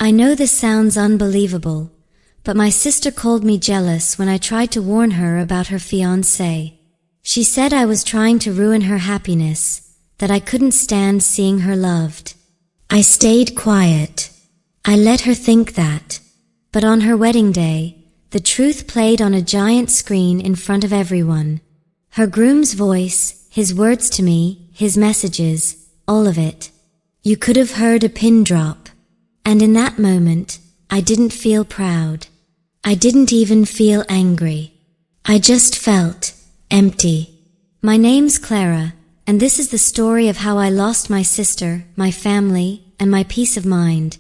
I know this sounds unbelievable, but my sister called me jealous when I tried to warn her about her fiancé. She said I was trying to ruin her happiness, that I couldn't stand seeing her loved. I stayed quiet. I let her think that. But on her wedding day, the truth played on a giant screen in front of everyone. Her groom's voice, his words to me, his messages, all of it. You could have heard a pin drop. And in that moment, I didn't feel proud. I didn't even feel angry. I just felt empty. My name's Clara, and this is the story of how I lost my sister, my family, and my peace of mind,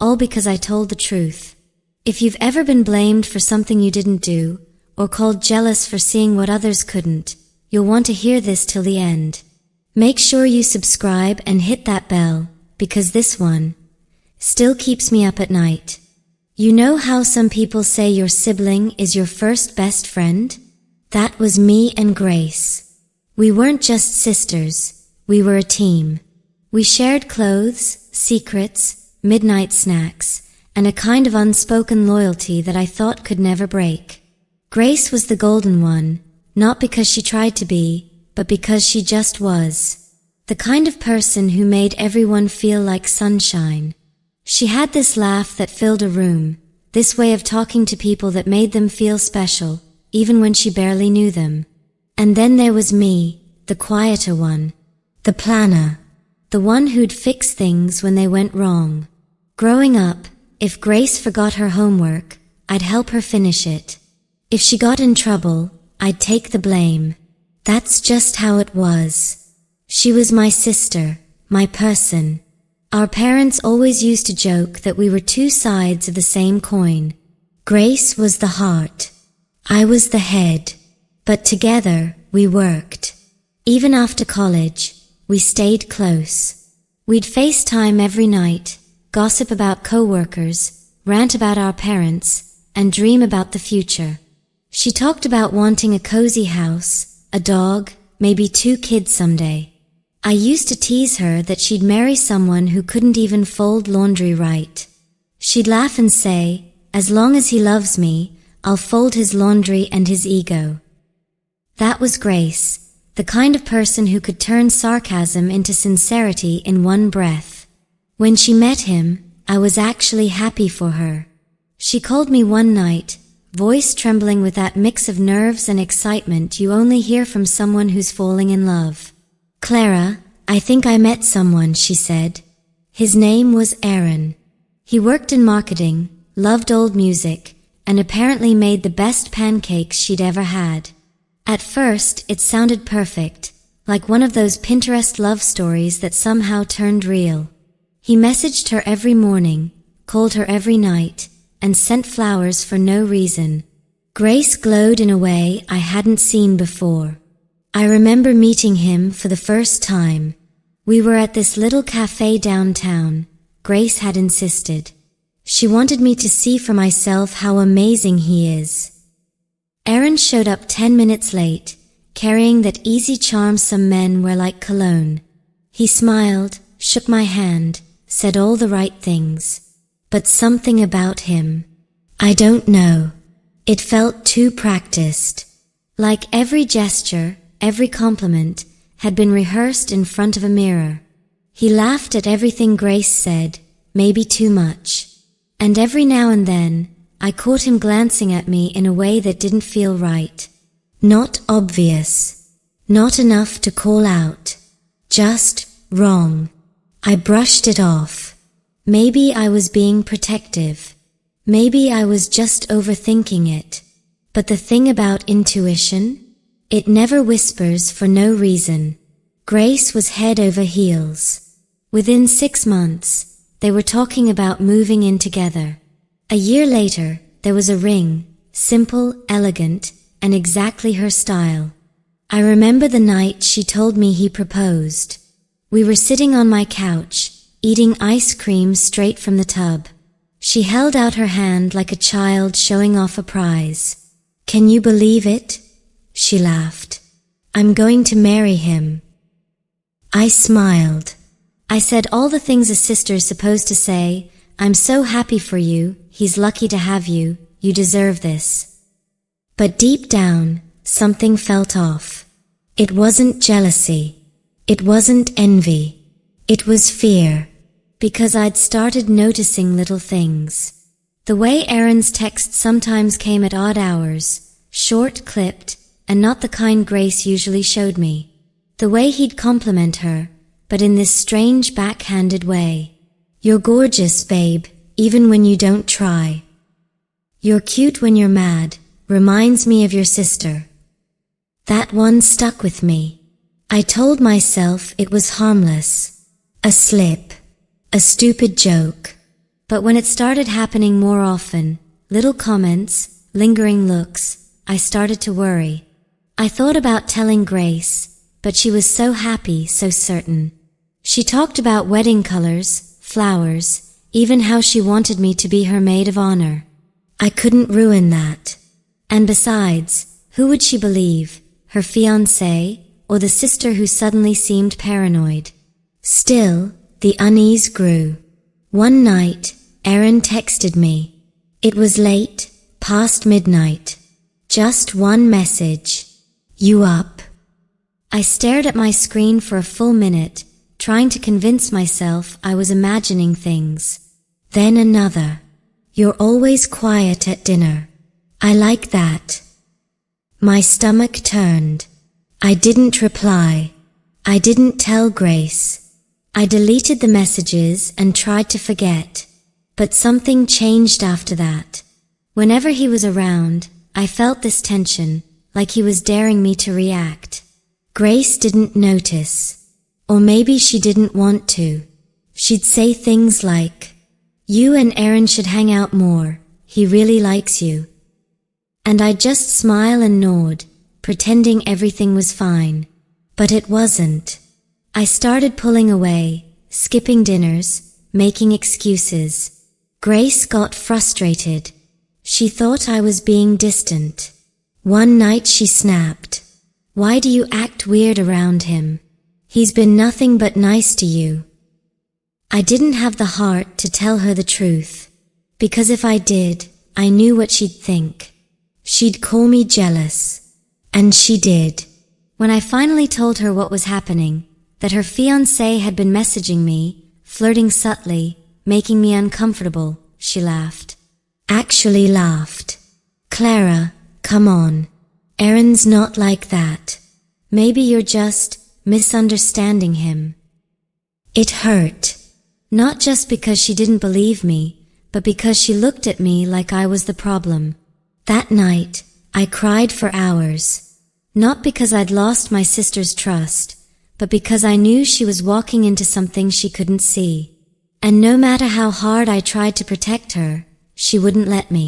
all because I told the truth. If you've ever been blamed for something you didn't do, or called jealous for seeing what others couldn't, you'll want to hear this till the end. Make sure you subscribe and hit that bell, because this one still keeps me up at night. You know how some people say your sibling is your first best friend? That was me and Grace. We weren't just sisters, we were a team. We shared clothes, secrets, midnight snacks, and a kind of unspoken loyalty that I thought could never break. Grace was the golden one, not because she tried to be, but because she just was. The kind of person who made everyone feel like sunshine. She had this laugh that filled a room, this way of talking to people that made them feel special, even when she barely knew them. And then there was me, the quieter one, the planner, the one who'd fix things when they went wrong. Growing up, if Grace forgot her homework, I'd help her finish it. If she got in trouble, I'd take the blame. That's just how it was. She was my sister, my person. Our parents always used to joke that we were two sides of the same coin. Grace was the heart. I was the head. But together, we worked. Even after college, we stayed close. We'd FaceTime every night, gossip about coworkers, rant about our parents, and dream about the future. She talked about wanting a cozy house, a dog, maybe 2 kids someday. I used to tease her that she'd marry someone who couldn't even fold laundry right. She'd laugh and say, as long as he loves me, I'll fold his laundry and his ego. That was Grace, the kind of person who could turn sarcasm into sincerity in one breath. When she met him, I was actually happy for her. She called me one night, voice trembling with that mix of nerves and excitement you only hear from someone who's falling in love. Clara, I think I met someone, she said. His name was Aaron. He worked in marketing, loved old music, and apparently made the best pancakes she'd ever had. At first, it sounded perfect, like one of those Pinterest love stories that somehow turned real. He messaged her every morning, called her every night, and sent flowers for no reason. Grace glowed in a way I hadn't seen before. I remember meeting him for the first time. We were at this little cafe downtown. Grace had insisted. She wanted me to see for myself how amazing he is. Aaron showed up 10 minutes late, carrying that easy charm some men wear like cologne. He smiled, shook my hand, said all the right things. But something about him, I don't know. It felt too practiced. Like every gesture, every compliment, had been rehearsed in front of a mirror. He laughed at everything Grace said, maybe too much. And every now and then, I caught him glancing at me in a way that didn't feel right. Not obvious. Not enough to call out. Just wrong. I brushed it off. Maybe I was being protective. Maybe I was just overthinking it. But the thing about intuition? It never whispers for no reason. Grace was head over heels. Within 6 months, they were talking about moving in together. A year later, there was a ring, simple, elegant, and exactly her style. I remember the night she told me he proposed. We were sitting on my couch, eating ice cream straight from the tub. She held out her hand like a child showing off a prize. Can you believe it? She laughed. I'm going to marry him. I smiled. I said all the things a sister's supposed to say. I'm so happy for you, he's lucky to have you, you deserve this. But deep down, something felt off. It wasn't jealousy. It wasn't envy. It was fear. Because I'd started noticing little things. The way Aaron's texts sometimes came at odd hours, short, clipped, and not the kind Grace usually showed me. The way he'd compliment her, but in this strange backhanded way. You're gorgeous, babe, even when you don't try. You're cute when you're mad, reminds me of your sister. That one stuck with me. I told myself it was harmless. A slip. A stupid joke. But when it started happening more often, little comments, lingering looks, I started to worry. I thought about telling Grace, but she was so happy, so certain. She talked about wedding colors, flowers, even how she wanted me to be her maid of honor. I couldn't ruin that. And besides, who would she believe, her fiancé, or the sister who suddenly seemed paranoid? Still, the unease grew. One night, Aaron texted me. It was late, past midnight. Just one message. You up? I stared at my screen for a full minute, trying to convince myself I was imagining things. Then another. You're always quiet at dinner. I like that. My stomach turned. I didn't reply. I didn't tell Grace. I deleted the messages and tried to forget. But something changed after that. Whenever he was around, I felt this tension, like he was daring me to react. Grace didn't notice. Or maybe she didn't want to. She'd say things like, "You and Aaron should hang out more, he really likes you." And I'd just smile and nod, pretending everything was fine. But it wasn't. I started pulling away, skipping dinners, making excuses. Grace got frustrated. She thought I was being distant. One night she snapped. "Why do you act weird around him? He's been nothing but nice to you." I didn't have the heart to tell her the truth. Because if I did, I knew what she'd think. She'd call me jealous. And she did. When I finally told her what was happening, that her fiancé had been messaging me, flirting subtly, making me uncomfortable, she laughed. Actually laughed. "Clara, come on. Aaron's not like that. Maybe you're just misunderstanding him." It hurt. Not just because she didn't believe me, but because she looked at me like I was the problem. That night, I cried for hours. Not because I'd lost my sister's trust, but because I knew she was walking into something she couldn't see. And no matter how hard I tried to protect her, she wouldn't let me.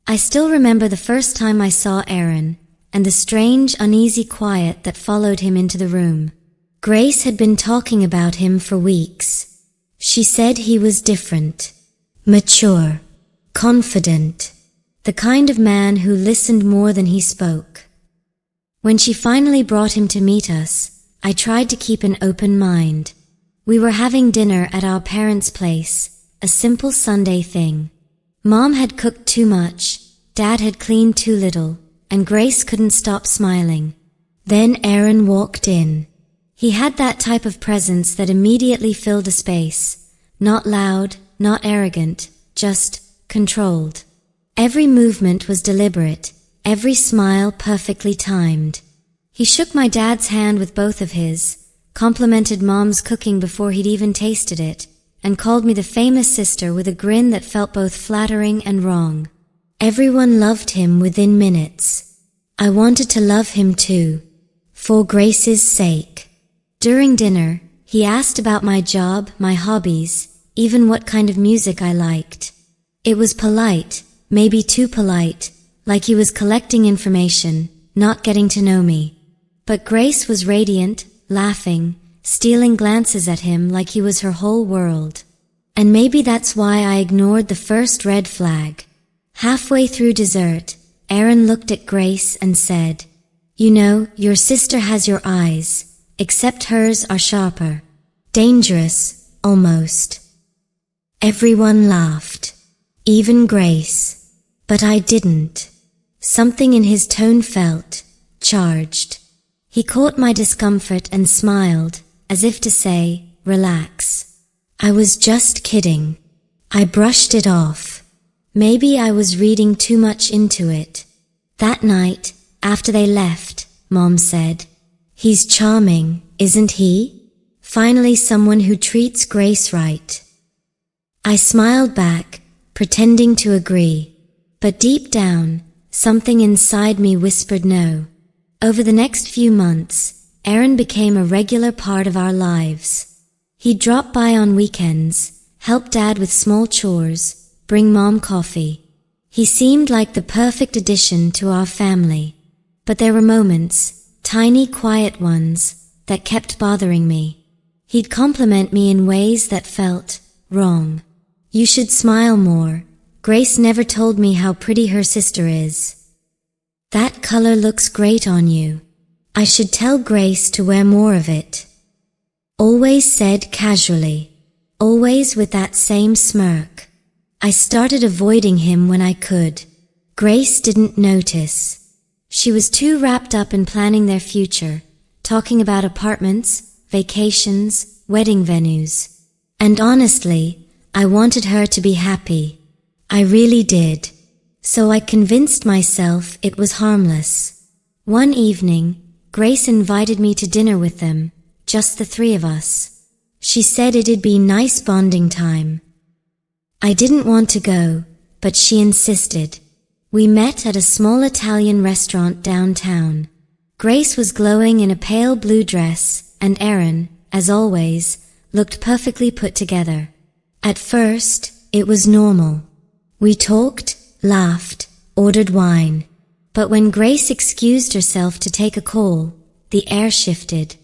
I still remember the first time I saw Aaron, and the strange, uneasy quiet that followed him into the room. Grace had been talking about him for weeks. She said he was different. Mature. Confident. The kind of man who listened more than he spoke. When she finally brought him to meet us, I tried to keep an open mind. We were having dinner at our parents' place, a simple Sunday thing. Mom had cooked too much, Dad had cleaned too little, and Grace couldn't stop smiling. Then Aaron walked in. He had that type of presence that immediately filled a space. Not loud, not arrogant, just controlled. Every movement was deliberate, every smile perfectly timed. He shook my dad's hand with both of his, complimented Mom's cooking before he'd even tasted it, and called me the famous sister with a grin that felt both flattering and wrong. Everyone loved him within minutes. I wanted to love him too, for Grace's sake. During dinner, he asked about my job, my hobbies, even what kind of music I liked. It was polite, maybe too polite, like he was collecting information, not getting to know me. But Grace was radiant, laughing, stealing glances at him like he was her whole world. And maybe that's why I ignored the first red flag. Halfway through dessert, Aaron looked at Grace and said, "You know, your sister has your eyes, except hers are sharper. Dangerous, almost." Everyone laughed. Even Grace. But I didn't. Something in his tone felt charged. He caught my discomfort and smiled, as if to say, relax. I was just kidding. I brushed it off. Maybe I was reading too much into it. That night, after they left, Mom said, "He's charming, isn't he? Finally someone who treats Grace right." I smiled back, pretending to agree. But deep down, something inside me whispered no. Over the next few months, Aaron became a regular part of our lives. He'd drop by on weekends, help Dad with small chores, bring Mom coffee. He seemed like the perfect addition to our family. But there were moments, tiny quiet ones, that kept bothering me. He'd compliment me in ways that felt wrong. "You should smile more. Grace never told me how pretty her sister is. That color looks great on you. I should tell Grace to wear more of it." Always said casually. Always with that same smirk. I started avoiding him when I could. Grace didn't notice. She was too wrapped up in planning their future, talking about apartments, vacations, wedding venues. And honestly, I wanted her to be happy. I really did. So I convinced myself it was harmless. One evening, Grace invited me to dinner with them, just the three of us. She said it'd be nice bonding time. I didn't want to go, but she insisted. We met at a small Italian restaurant downtown. Grace was glowing in a pale blue dress, and Aaron, as always, looked perfectly put together. At first, it was normal. We talked, laughed, ordered wine. But when Grace excused herself to take a call, the air shifted.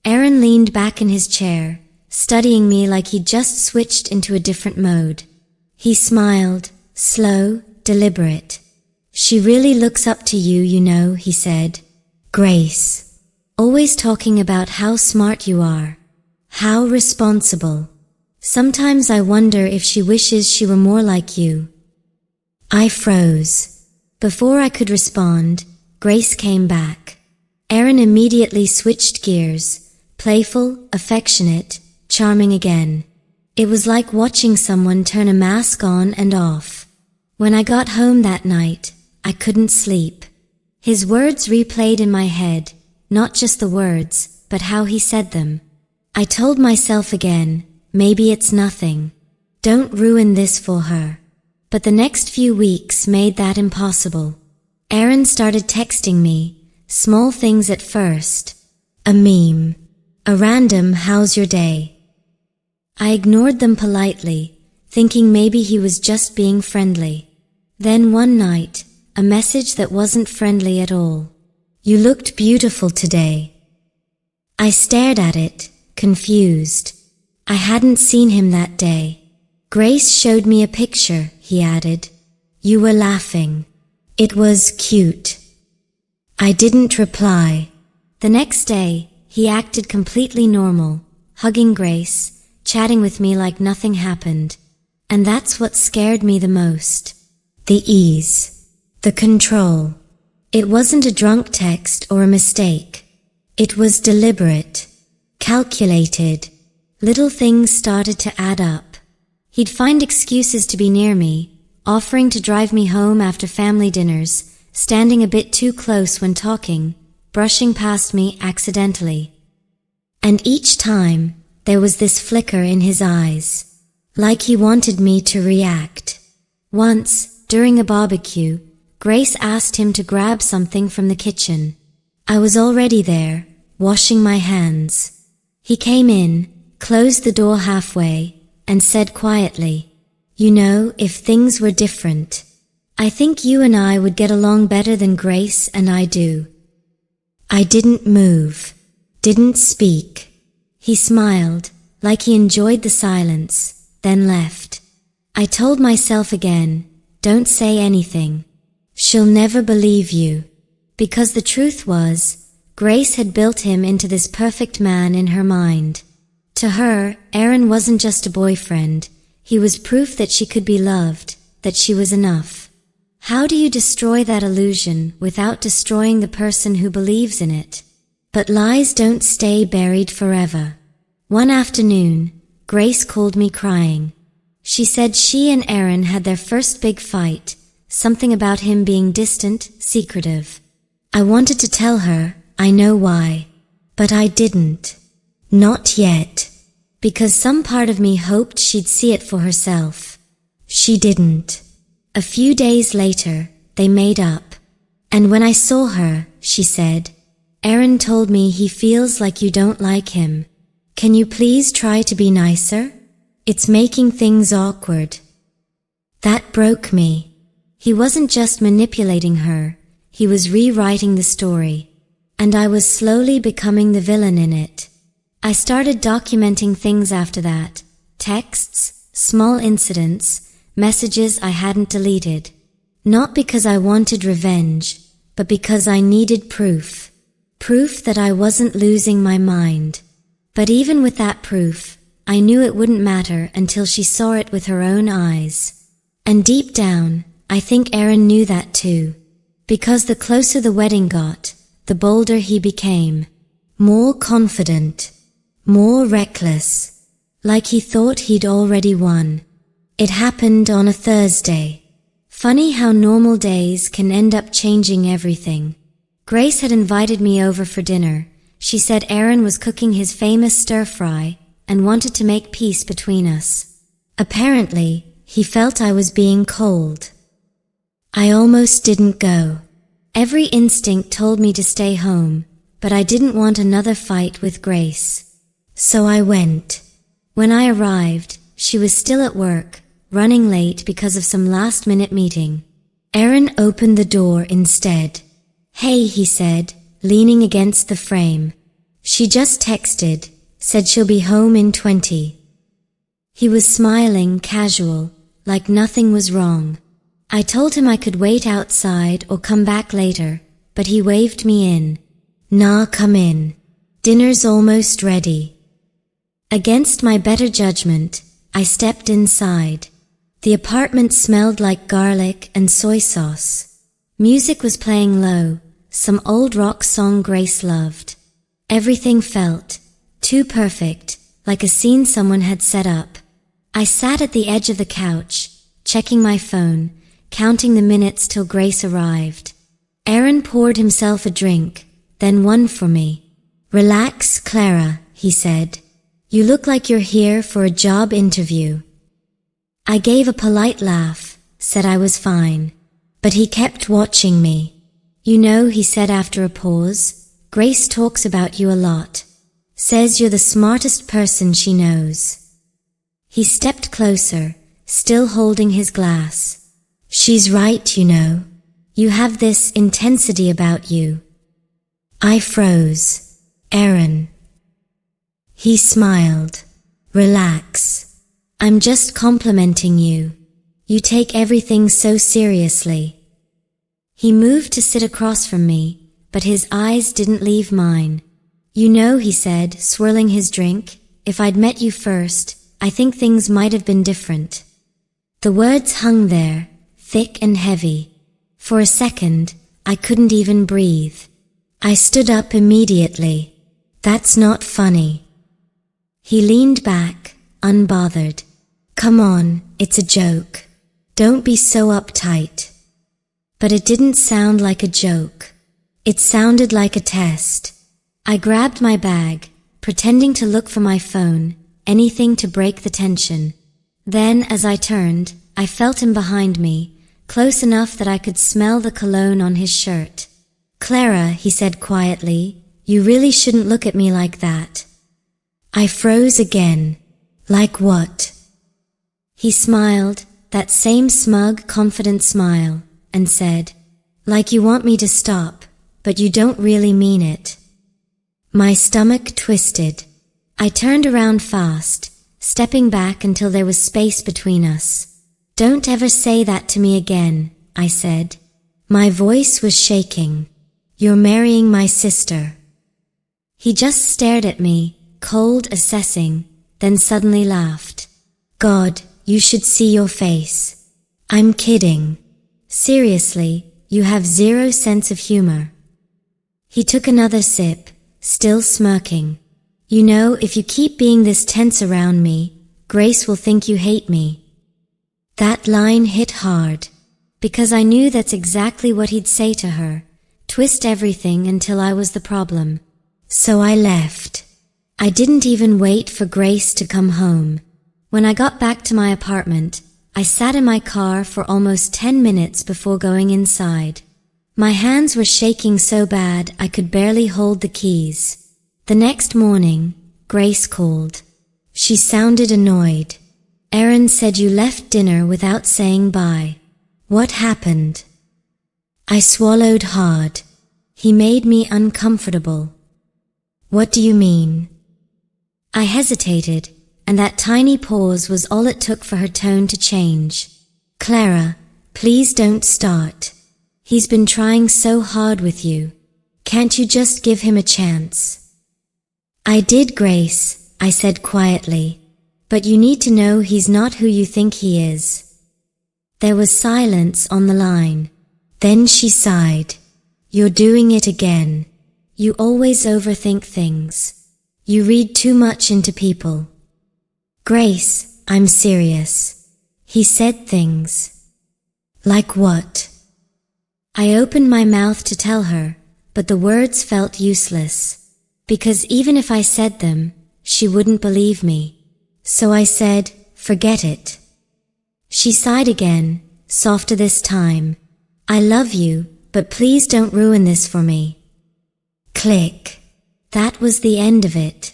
Aaron leaned back in his chair, studying me like he'd just switched into a different mode. He smiled, slow, deliberate. "She really looks up to you, you know," he said. "Grace. Always talking about how smart you are. How responsible. Sometimes I wonder if she wishes she were more like you." I froze. Before I could respond, Grace came back. Aaron immediately switched gears, playful, affectionate, charming again. It was like watching someone turn a mask on and off. When I got home that night, I couldn't sleep. His words replayed in my head, not just the words, but how he said them. I told myself again, maybe it's nothing. Don't ruin this for her. But the next few weeks made that impossible. Aaron started texting me, small things at first. A meme. A random "how's your day?" I ignored them politely, thinking maybe he was just being friendly. Then one night, a message that wasn't friendly at all. "You looked beautiful today." I stared at it, confused. I hadn't seen him that day. "Grace showed me a picture," he added. "You were laughing. It was cute." I didn't reply. The next day, he acted completely normal, hugging Grace, chatting with me like nothing happened. And that's what scared me the most. The ease. The control. It wasn't a drunk text or a mistake. It was deliberate. Calculated. Little things started to add up. He'd find excuses to be near me, offering to drive me home after family dinners, standing a bit too close when talking, brushing past me accidentally. And each time, there was this flicker in his eyes, like he wanted me to react. Once, during a barbecue, Grace asked him to grab something from the kitchen. I was already there, washing my hands. He came in, closed the door halfway, and said quietly, "You know, if things were different, I think you and I would get along better than Grace and I do." I didn't move, didn't speak. He smiled, like he enjoyed the silence, then left. I told myself again, don't say anything. She'll never believe you. Because the truth was, Grace had built him into this perfect man in her mind. To her, Aaron wasn't just a boyfriend. He was proof that she could be loved, that she was enough. How do you destroy that illusion without destroying the person who believes in it? But lies don't stay buried forever. One afternoon, Grace called me crying. She said she and Aaron had their first big fight, something about him being distant, secretive. I wanted to tell her, I know why. But I didn't. Not yet. Because some part of me hoped she'd see it for herself. She didn't. A few days later, they made up. And when I saw her, she said, Aaron told me he feels like you don't like him. Can you please try to be nicer? It's making things awkward. That broke me. He wasn't just manipulating her, he was rewriting the story. And I was slowly becoming the villain in it. I started documenting things after that. Texts, small incidents, messages I hadn't deleted. Not because I wanted revenge, but because I needed proof. Proof that I wasn't losing my mind. But even with that proof, I knew it wouldn't matter until she saw it with her own eyes. And deep down, I think Aaron knew that too. Because the closer the wedding got, the bolder he became. More confident. More reckless. Like he thought he'd already won. It happened on a Thursday. Funny how normal days can end up changing everything. Grace had invited me over for dinner. She said Aaron was cooking his famous stir-fry and wanted to make peace between us. Apparently, he felt I was being cold. I almost didn't go. Every instinct told me to stay home, but I didn't want another fight with Grace. So I went. When I arrived, she was still at work, running late because of some last-minute meeting. Aaron opened the door instead. Hey, he said, leaning against the frame. She just texted, said she'll be home in 20. He was smiling, casual, like nothing was wrong. I told him I could wait outside or come back later, but he waved me in. Nah, come in. Dinner's almost ready. Against my better judgment, I stepped inside. The apartment smelled like garlic and soy sauce. Music was playing low, some old rock song Grace loved. Everything felt too perfect, like a scene someone had set up. I sat at the edge of the couch, checking my phone, counting the minutes till Grace arrived. Aaron poured himself a drink, then one for me. Relax, Clara, he said. You look like you're here for a job interview. I gave a polite laugh, said I was fine. But he kept watching me. You know, he said after a pause, Grace talks about you a lot. Says you're the smartest person she knows. He stepped closer, still holding his glass. She's right, you know. You have this intensity about you. I froze. Aaron. He smiled. Relax. I'm just complimenting you. You take everything so seriously. He moved to sit across from me, but his eyes didn't leave mine. You know, he said, swirling his drink, if I'd met you first, I think things might have been different. The words hung there, thick and heavy. For a second, I couldn't even breathe. I stood up immediately. That's not funny. He leaned back, unbothered. Come on, it's a joke. Don't be so uptight. But it didn't sound like a joke. It sounded like a test. I grabbed my bag, pretending to look for my phone, anything to break the tension. Then, as I turned, I felt him behind me, close enough that I could smell the cologne on his shirt. Clara, he said quietly, you really shouldn't look at me like that. I froze again. Like what? He smiled, that same smug, confident smile, and said, like you want me to stop, but you don't really mean it. My stomach twisted. I turned around fast, stepping back until there was space between us. Don't ever say that to me again, I said. My voice was shaking. You're marrying my sister. He just stared at me, cold, assessing, then suddenly laughed. God, You should see your face. I'm kidding. Seriously, you have zero sense of humor. He took another sip, still smirking. You know, if you keep being this tense around me, Grace will think you hate me. That line hit hard, because I knew that's exactly what he'd say to her, twist everything until I was the problem. So I left. I didn't even wait for Grace to come home. When I got back to my apartment, I sat in my car for almost 10 minutes before going inside. My hands were shaking so bad I could barely hold the keys. The next morning, Grace called. She sounded annoyed. Aaron said you left dinner without saying bye. What happened? I swallowed hard. He made me uncomfortable. What do you mean? I hesitated, and that tiny pause was all it took for her tone to change. Clara, please don't start. He's been trying so hard with you. Can't you just give him a chance? I did, Grace, I said quietly. But you need to know he's not who you think he is. There was silence on the line. Then she sighed. You're doing it again. You always overthink things. You read too much into people. Grace, I'm serious. He said things. Like what? I opened my mouth to tell her, but the words felt useless, because even if I said them, she wouldn't believe me. So I said, forget it. She sighed again, softer this time. I love you, but please don't ruin this for me. Click. That was the end of it.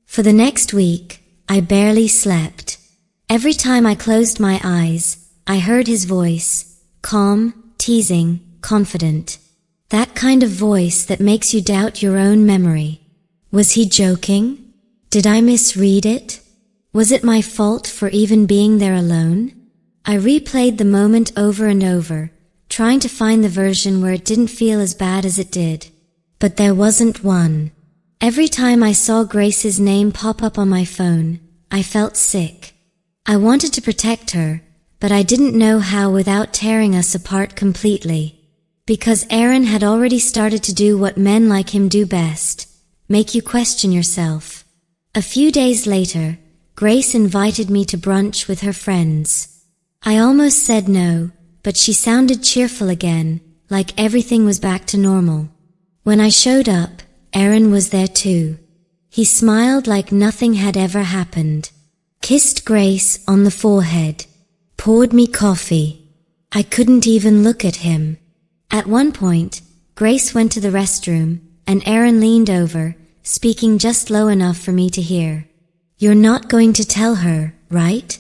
For the next week, I barely slept. Every time I closed my eyes, I heard his voice, calm, teasing, confident. That kind of voice that makes you doubt your own memory. Was he joking? Did I misread it? Was it my fault for even being there alone? I replayed the moment over and over, trying to find the version where it didn't feel as bad as it did. But there wasn't one. Every time I saw Grace's name pop up on my phone, I felt sick. I wanted to protect her, but I didn't know how without tearing us apart completely. Because Aaron had already started to do what men like him do best, make you question yourself. A few days later, Grace invited me to brunch with her friends. I almost said no, but she sounded cheerful again, like everything was back to normal. When I showed up, Aaron was there too. He smiled like nothing had ever happened, kissed Grace on the forehead, poured me coffee. I couldn't even look at him. At one point, Grace went to the restroom, and Aaron leaned over, speaking just low enough for me to hear. You're not going to tell her, right?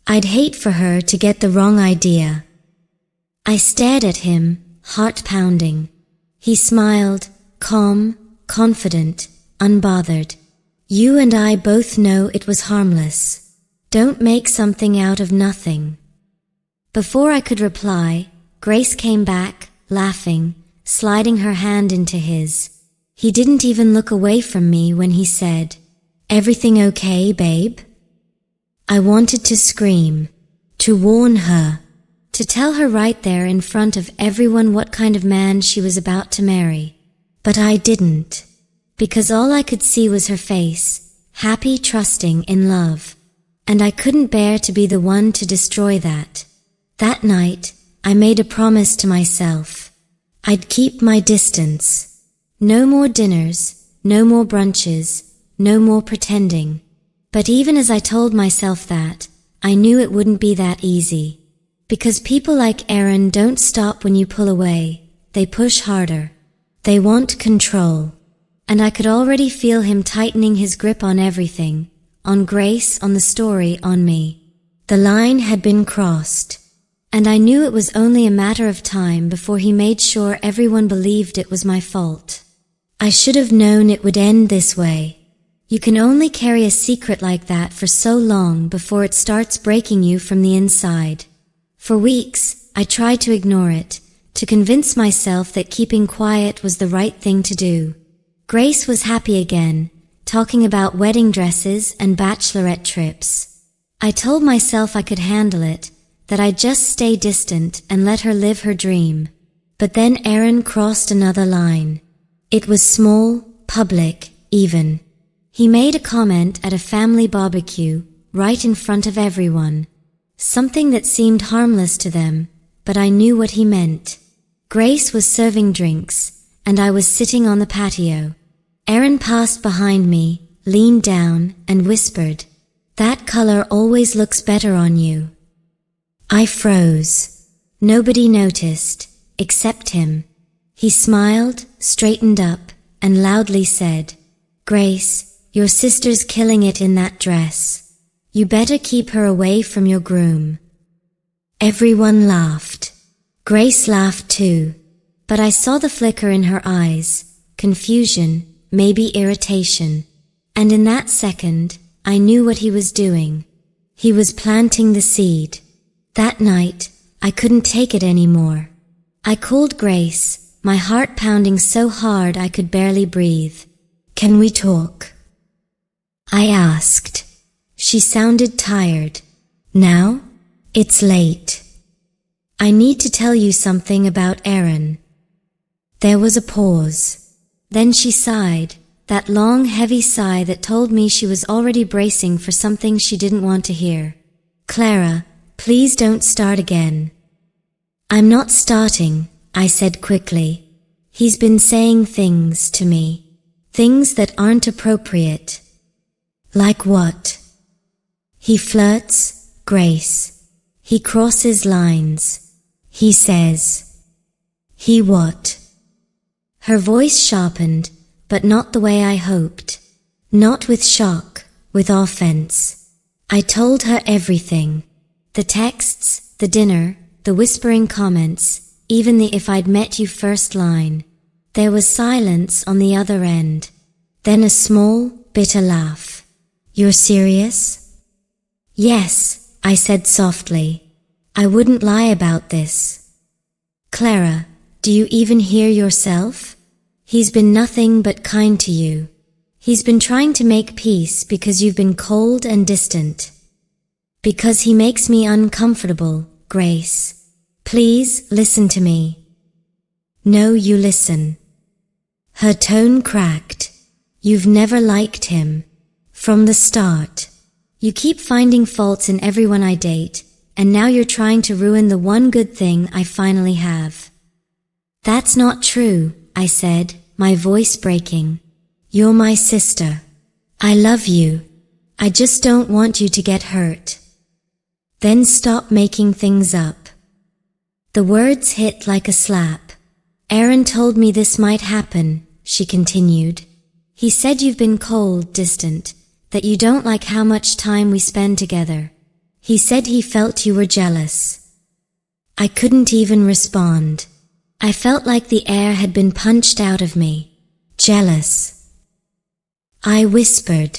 I'd hate for her to get the wrong idea. I stared at him, heart pounding. He smiled, calm, confident, unbothered. You and I both know it was harmless. Don't make something out of nothing. Before I could reply, Grace came back, laughing, sliding her hand into his. He didn't even look away from me when he said, Everything okay, babe? I wanted to scream, to warn her, to tell her right there in front of everyone what kind of man she was about to marry. But I didn't, because all I could see was her face, happy, trusting, in love. And I couldn't bear to be the one to destroy that. That night, I made a promise to myself. I'd keep my distance. No more dinners, no more brunches, no more pretending. But even as I told myself that, I knew it wouldn't be that easy. Because people like Aaron don't stop when you pull away, they push harder. They want control. And I could already feel him tightening his grip on everything, on Grace, on the story, on me. The line had been crossed. And I knew it was only a matter of time before he made sure everyone believed it was my fault. I should have known it would end this way. You can only carry a secret like that for so long before it starts breaking you from the inside. For weeks, I tried to ignore it, to convince myself that keeping quiet was the right thing to do. Grace was happy again, talking about wedding dresses and bachelorette trips. I told myself I could handle it, that I'd just stay distant and let her live her dream. But then Aaron crossed another line. It was small, public, even. He made a comment at a family barbecue, right in front of everyone. Something that seemed harmless to them, but I knew what he meant. Grace was serving drinks, and I was sitting on the patio. Aaron passed behind me, leaned down, and whispered, "That color always looks better on you." I froze. Nobody noticed, except him. He smiled, straightened up, and loudly said, "Grace, your sister's killing it in that dress. You better keep her away from your groom." Everyone laughed. Grace laughed too, but I saw the flicker in her eyes, confusion, maybe irritation. And in that second, I knew what he was doing. He was planting the seed. That night, I couldn't take it anymore. I called Grace, my heart pounding so hard I could barely breathe. "Can we talk?" I asked. She sounded tired. "Now? It's late. I need to tell you something about Aaron." There was a pause. Then she sighed, that long, heavy sigh that told me she was already bracing for something she didn't want to hear. "Clara, please don't start again." "I'm not starting," I said quickly. "He's been saying things to me. Things that aren't appropriate." "Like what?" "He flirts, Grace. He crosses lines. He says." "He what?" Her voice sharpened, but not the way I hoped. Not with shock, with offense. I told her everything. The texts, the dinner, the whispering comments, even the "if I'd met you" first line. There was silence on the other end. Then a small, bitter laugh. "You're serious?" "Yes," I said softly. "I wouldn't lie about this." "Clara, do you even hear yourself? He's been nothing but kind to you. He's been trying to make peace because you've been cold and distant. Because he makes me uncomfortable, Grace. Please listen to me." "No, you listen." Her tone cracked. "You've never liked him. From the start. You keep finding faults in everyone I date, and now you're trying to ruin the one good thing I finally have." "That's not true," I said, my voice breaking. "You're my sister. I love you. I just don't want you to get hurt." "Then stop making things up." The words hit like a slap. "Aaron told me this might happen," she continued. "He said you've been cold, distant, that you don't like how much time we spend together. He said he felt you were jealous." I couldn't even respond. I felt like the air had been punched out of me. Jealous. I whispered,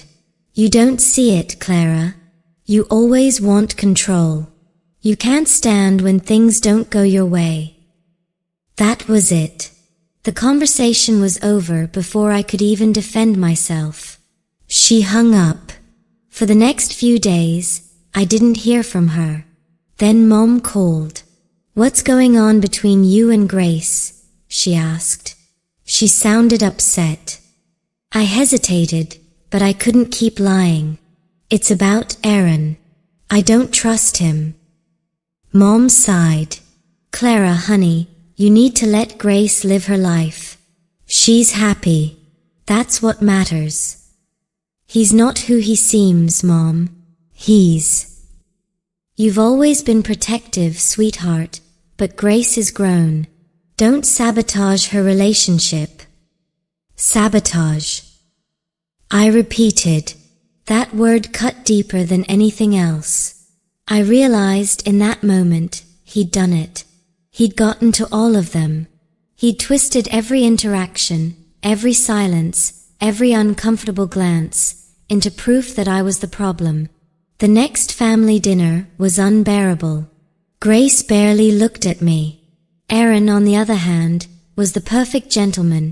"You don't see it, Clara. You always want control. You can't stand when things don't go your way." That was it. The conversation was over before I could even defend myself. She hung up. For the next few days, I didn't hear from her. Then Mom called. "What's going on between you and Grace?" she asked. She sounded upset. I hesitated, but I couldn't keep lying. "It's about Aaron. I don't trust him." Mom sighed. "Clara, honey, you need to let Grace live her life. She's happy. That's what matters." "He's not who he seems, Mom. You've always been protective, sweetheart, but Grace is grown. Don't sabotage her relationship." Sabotage. I repeated. That word cut deeper than anything else. I realized in that moment he'd done it. He'd gotten to all of them. He'd twisted every interaction, every silence, every uncomfortable glance, into proof that I was the problem. The next family dinner was unbearable. Grace barely looked at me. Aaron, on the other hand, was the perfect gentleman,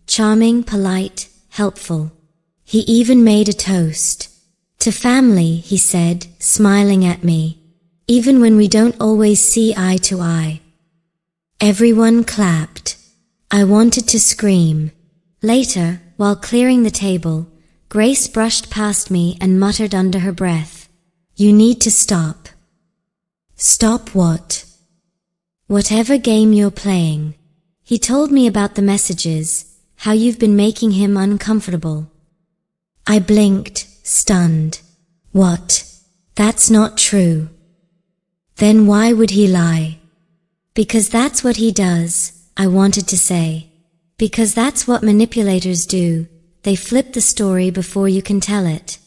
charming, polite, helpful. He even made a toast. To family, he said, smiling at me. Even when we don't always see eye to eye. Everyone clapped. I wanted to scream. Later, while clearing the table, Grace brushed past me and muttered under her breath, "You need to stop." Stop what? Whatever game you're playing. He told me about the messages, how you've been making him uncomfortable. I blinked, stunned. What? That's not true. Then why would he lie? Because that's what he does, I wanted to say. Because that's what manipulators do. They flip the story before you can tell it.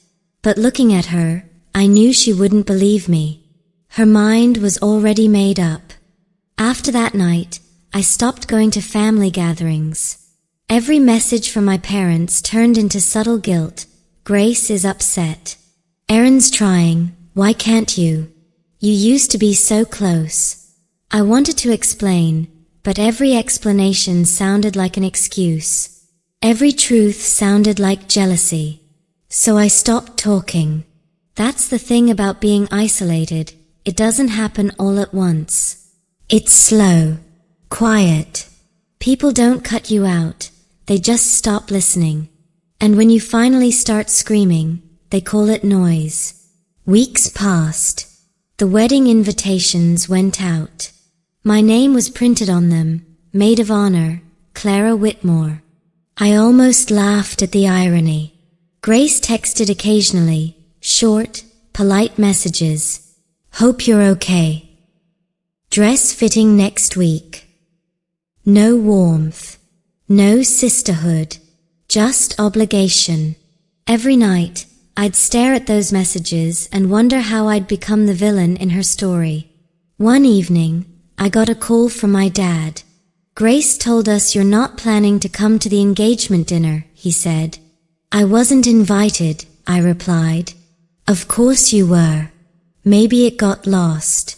But looking at her, I knew she wouldn't believe me. Her mind was already made up. After that night, I stopped going to family gatherings. Every message from my parents turned into subtle guilt. Grace is upset. Erin's trying. Why can't you? You used to be so close. I wanted to explain, but every explanation sounded like an excuse. Every truth sounded like jealousy. So I stopped talking. That's the thing about being isolated. It doesn't happen all at once. It's slow, quiet. People don't cut you out. They just stop listening. And when you finally start screaming, they call it noise. Weeks passed. The wedding invitations went out. My name was printed on them, Maid of Honor, Clara Whitmore. I almost laughed at the irony. Grace texted occasionally, short, polite messages. Hope you're okay. Dress fitting next week. No warmth. No sisterhood. Just obligation. Every night, I'd stare at those messages and wonder how I'd become the villain in her story. One evening, I got a call from my dad. Grace told us you're not planning to come to the engagement dinner, he said. I wasn't invited, I replied. Of course you were. Maybe it got lost.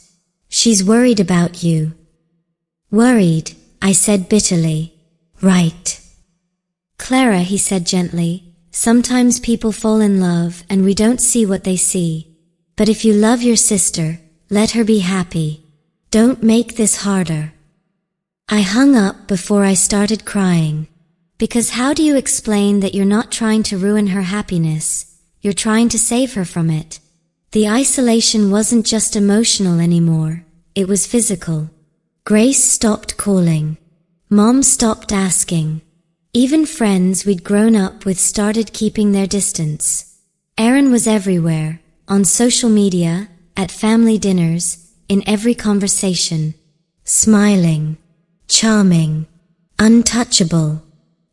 She's worried about you. Worried, I said bitterly. Right. Clara, he said gently, sometimes people fall in love and we don't see what they see. But if you love your sister, let her be happy. Don't make this harder. I hung up before I started crying. Because how do you explain that you're not trying to ruin her happiness? You're trying to save her from it. The isolation wasn't just emotional anymore. It was physical. Grace stopped calling. Mom stopped asking. Even friends we'd grown up with started keeping their distance. Erin was everywhere, on social media, at family dinners, in every conversation. Smiling, charming, untouchable.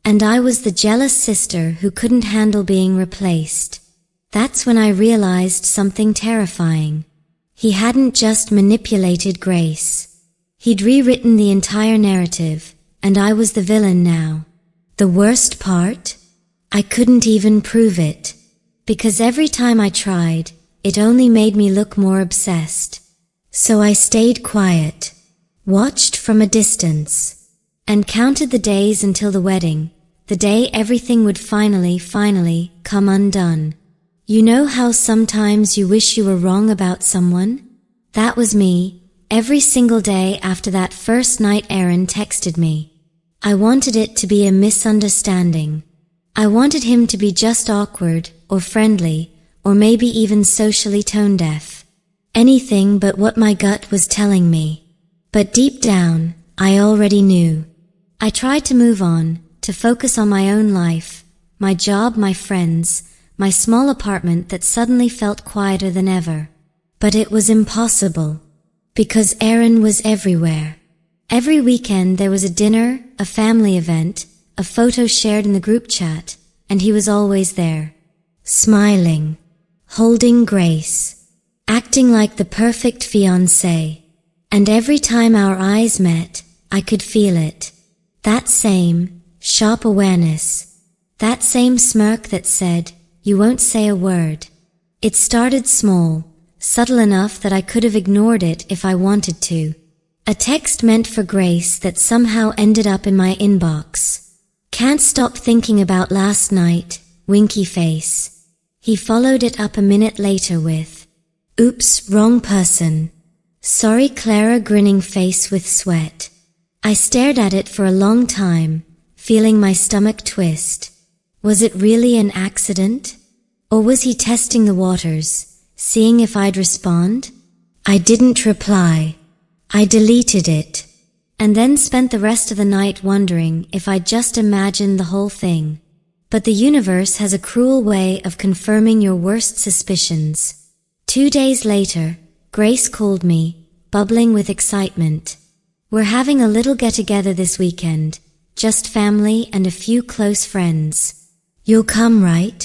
And I was the jealous sister who couldn't handle being replaced. That's when I realized something terrifying. He hadn't just manipulated Grace. He'd rewritten the entire narrative, and I was the villain now. The worst part? I couldn't even prove it. Because every time I tried, it only made me look more obsessed. So I stayed quiet, watched from a distance, and counted the days until the wedding, the day everything would finally come undone. You know how sometimes you wish you were wrong about someone? That was me, every single day after that first night Erin texted me. I wanted it to be a misunderstanding. I wanted him to be just awkward, or friendly, or maybe even socially tone-deaf. Anything but what my gut was telling me. But deep down, I already knew. I tried to move on, to focus on my own life, my job, my friends, my small apartment that suddenly felt quieter than ever. But it was impossible. Because Erin was everywhere. Every weekend there was a dinner, a family event, a photo shared in the group chat, and he was always there. Smiling. Holding Grace. Acting like the perfect fiancé. And every time our eyes met, I could feel it. That same, sharp awareness. That same smirk that said, you won't say a word. It started small, subtle enough that I could have ignored it if I wanted to. A text meant for Grace that somehow ended up in my inbox. Can't stop thinking about last night, winky face. He followed it up a minute later with, "Oops, wrong person. Sorry, Clara," grinning face with sweat. I stared at it for a long time, feeling my stomach twist. Was it really an accident? Or was he testing the waters, seeing if I'd respond? I didn't reply. I deleted it, and then spent the rest of the night wondering if I'd just imagined the whole thing. But the universe has a cruel way of confirming your worst suspicions. 2 days later, Grace called me, bubbling with excitement. "We're having a little get-together this weekend, just family and a few close friends. You'll come, right?"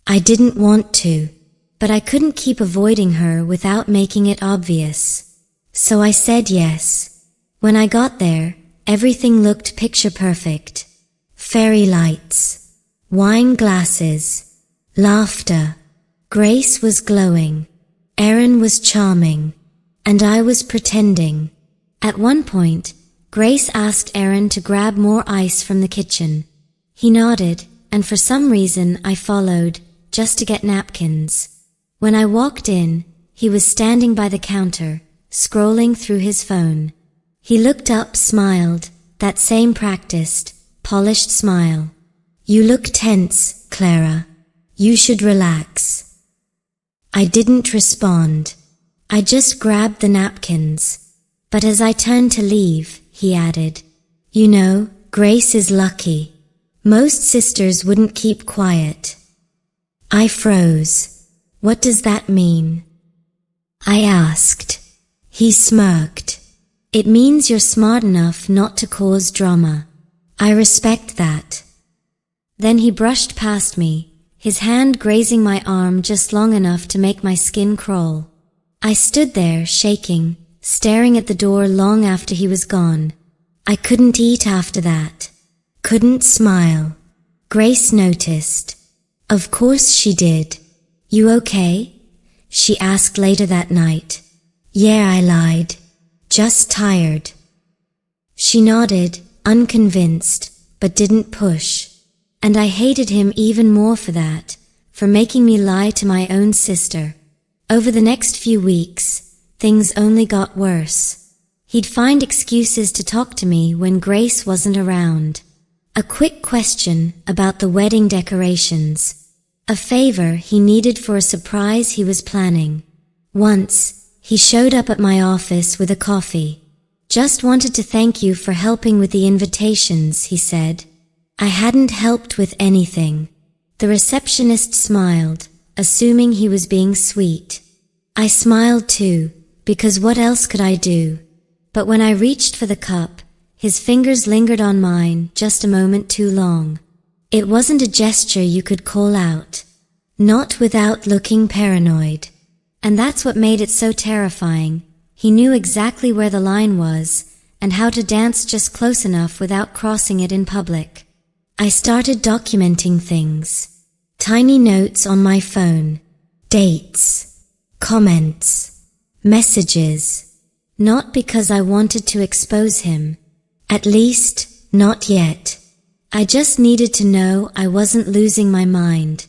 I didn't want to, but I couldn't keep avoiding her without making it obvious. So I said yes. When I got there, everything looked picture-perfect. Fairy lights, wine glasses, laughter. Grace was glowing. Erin was charming. And I was pretending. At one point, Grace asked Erin to grab more ice from the kitchen. He nodded, and for some reason I followed, just to get napkins. When I walked in, he was standing by the counter, scrolling through his phone. He looked up, smiled, that same practiced, polished smile. "You look tense, Clara. You should relax." I didn't respond. I just grabbed the napkins. But as I turned to leave, he added, "You know, Grace is lucky. Most sisters wouldn't keep quiet." I froze. "What does that mean?" I asked. He smirked. "It means you're smart enough not to cause drama. I respect that." Then he brushed past me, his hand grazing my arm just long enough to make my skin crawl. I stood there, shaking, staring at the door long after he was gone. I couldn't eat after that. Couldn't smile. Grace noticed. Of course she did. "You okay?" she asked later that night. "Yeah," I lied. "Just tired." She nodded, unconvinced, but didn't push. And I hated him even more for that, for making me lie to my own sister. Over the next few weeks, things only got worse. He'd find excuses to talk to me when Grace wasn't around. A quick question about the wedding decorations. A favor he needed for a surprise he was planning. Once, he showed up at my office with a coffee. "Just wanted to thank you for helping with the invitations," he said. I hadn't helped with anything. The receptionist smiled, assuming he was being sweet. I smiled too, because what else could I do? But when I reached for the cup, his fingers lingered on mine just a moment too long. It wasn't a gesture you could call out. Not without looking paranoid. And that's what made it so terrifying. He knew exactly where the line was, and how to dance just close enough without crossing it in public. I started documenting things. Tiny notes on my phone. Dates. Comments. Messages. Not because I wanted to expose him. At least, not yet. I just needed to know I wasn't losing my mind.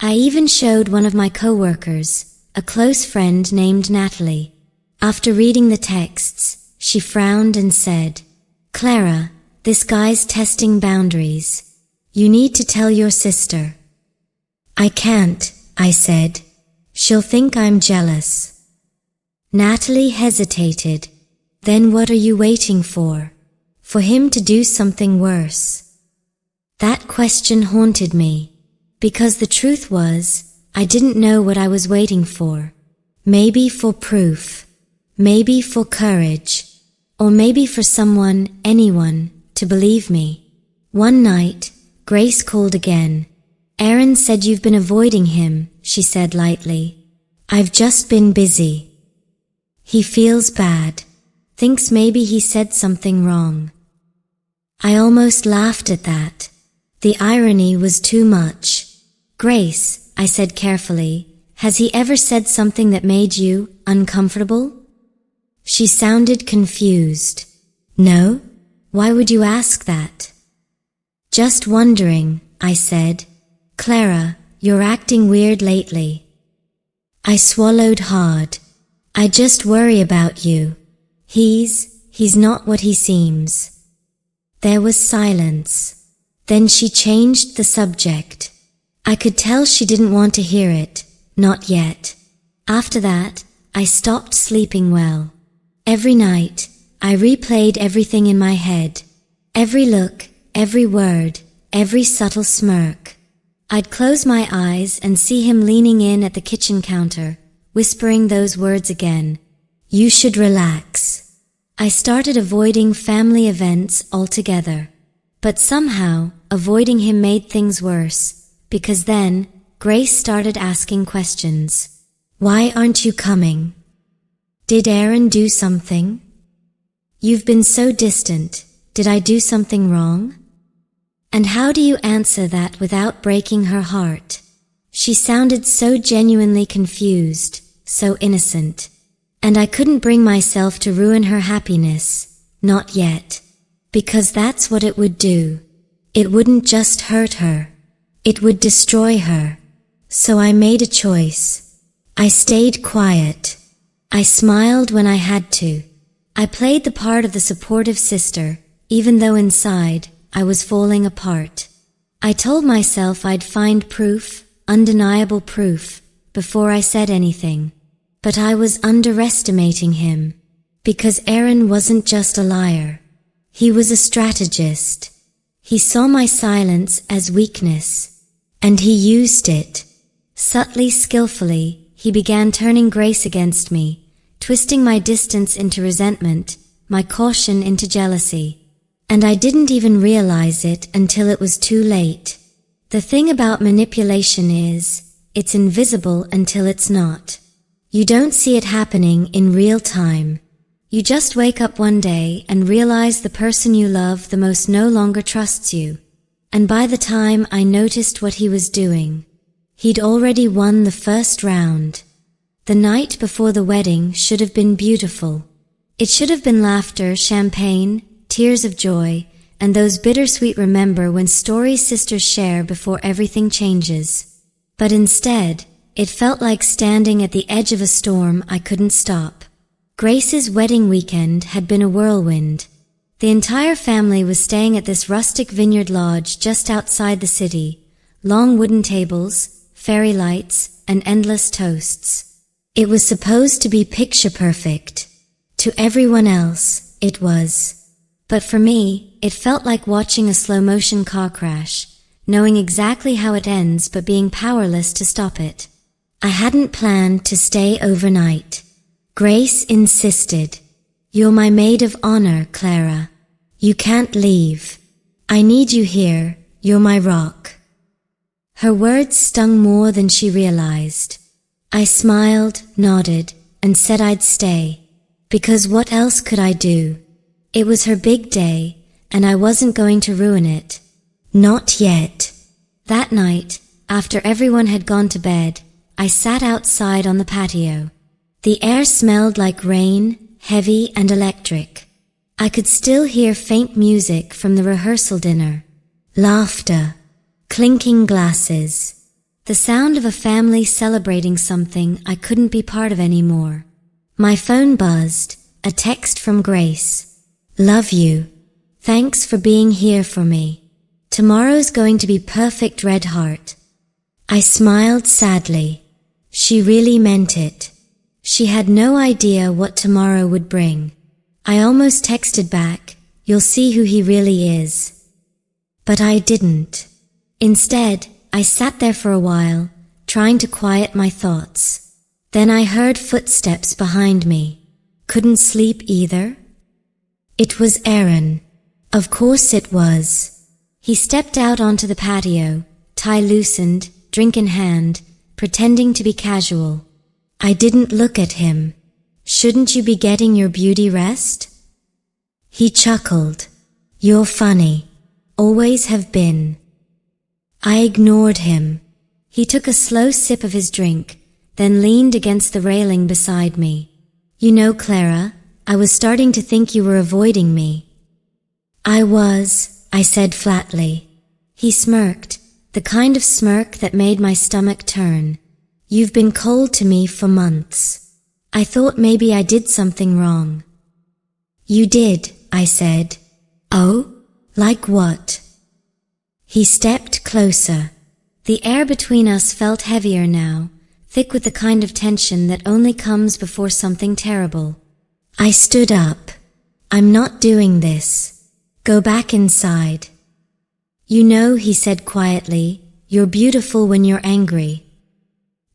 I even showed one of my coworkers, a close friend named Natalie. After reading the texts, she frowned and said, "Clara, this guy's testing boundaries. You need to tell your sister." "I can't," I said. "She'll think I'm jealous." Natalie hesitated. "Then what are you waiting for? For him to do something worse?" That question haunted me, because the truth was, I didn't know what I was waiting for. Maybe for proof. Maybe for courage. Or maybe for someone, anyone, to believe me. One night, Grace called again. "Erin said you've been avoiding him," she said lightly. "I've just been busy." He feels bad. Thinks maybe he said something wrong. I almost laughed at that. The irony was too much. "Grace," I said carefully, "has he ever said something that made you uncomfortable?" She sounded confused. "No? Why would you ask that?" "Just wondering," I said. "Clara, you're acting weird lately." I swallowed hard. "I just worry about you. He's not what he seems." There was silence. Then she changed the subject. I could tell she didn't want to hear it, not yet. After that, I stopped sleeping well. Every night, I replayed everything in my head. Every look, every word, every subtle smirk. I'd close my eyes and see him leaning in at the kitchen counter, whispering those words again. "You should relax." I started avoiding family events altogether. But somehow, avoiding him made things worse, because then, Grace started asking questions. "Why aren't you coming? Did Aaron do something? You've been so distant. Did I do something wrong?" And how do you answer that without breaking her heart? She sounded so genuinely confused, so innocent. And I couldn't bring myself to ruin her happiness, not yet. Because that's what it would do. It wouldn't just hurt her. It would destroy her. So I made a choice. I stayed quiet. I smiled when I had to. I played the part of the supportive sister, even though inside, I was falling apart. I told myself I'd find proof, undeniable proof, before I said anything. But I was underestimating him. Because Aaron wasn't just a liar. He was a strategist. He saw my silence as weakness. And he used it. Subtly, skillfully, he began turning Grace against me, twisting my distance into resentment, my caution into jealousy. And I didn't even realize it until it was too late. The thing about manipulation is, it's invisible until it's not. You don't see it happening in real time. You just wake up one day and realize the person you love the most no longer trusts you. And by the time I noticed what he was doing, he'd already won the first round. The night before the wedding should have been beautiful. It should have been laughter, champagne, tears of joy, and those bittersweet remember when stories sisters share before everything changes. But instead, it felt like standing at the edge of a storm I couldn't stop. Grace's wedding weekend had been a whirlwind. The entire family was staying at this rustic vineyard lodge just outside the city. Long wooden tables, fairy lights, and endless toasts. It was supposed to be picture perfect. To everyone else, it was. But for me, it felt like watching a slow-motion car crash, knowing exactly how it ends but being powerless to stop it. I hadn't planned to stay overnight. Grace insisted. "You're my maid of honor, Clara. You can't leave. I need you here. You're my rock." Her words stung more than she realized. I smiled, nodded, and said I'd stay. Because what else could I do? It was her big day, and I wasn't going to ruin it. Not yet. That night, after everyone had gone to bed, I sat outside on the patio. The air smelled like rain, heavy and electric. I could still hear faint music from the rehearsal dinner. Laughter. Clinking glasses. The sound of a family celebrating something I couldn't be part of anymore. My phone buzzed, a text from Grace. "Love you. Thanks for being here for me. Tomorrow's going to be perfect, red heart." I smiled sadly. She really meant it. She had no idea what tomorrow would bring. I almost texted back, "You'll see who he really is." But I didn't. Instead, I sat there for a while, trying to quiet my thoughts. Then I heard footsteps behind me. Couldn't sleep either. It was Aaron. Of course it was. He stepped out onto the patio, tie loosened, drink in hand, pretending to be casual. I didn't look at him. "Shouldn't you be getting your beauty rest?" He chuckled. "You're funny. Always have been." I ignored him. He took a slow sip of his drink, then leaned against the railing beside me. "You know, Clara, I was starting to think you were avoiding me." I was, I said flatly. He smirked, the kind of smirk that made my stomach turn. You've been cold to me for months. I thought maybe I did something wrong. You did, I said. Oh? Like what? He stepped closer. The air between us felt heavier now, thick with the kind of tension that only comes before something terrible. I stood up. I'm not doing this. Go back inside. You know, he said quietly, you're beautiful when you're angry.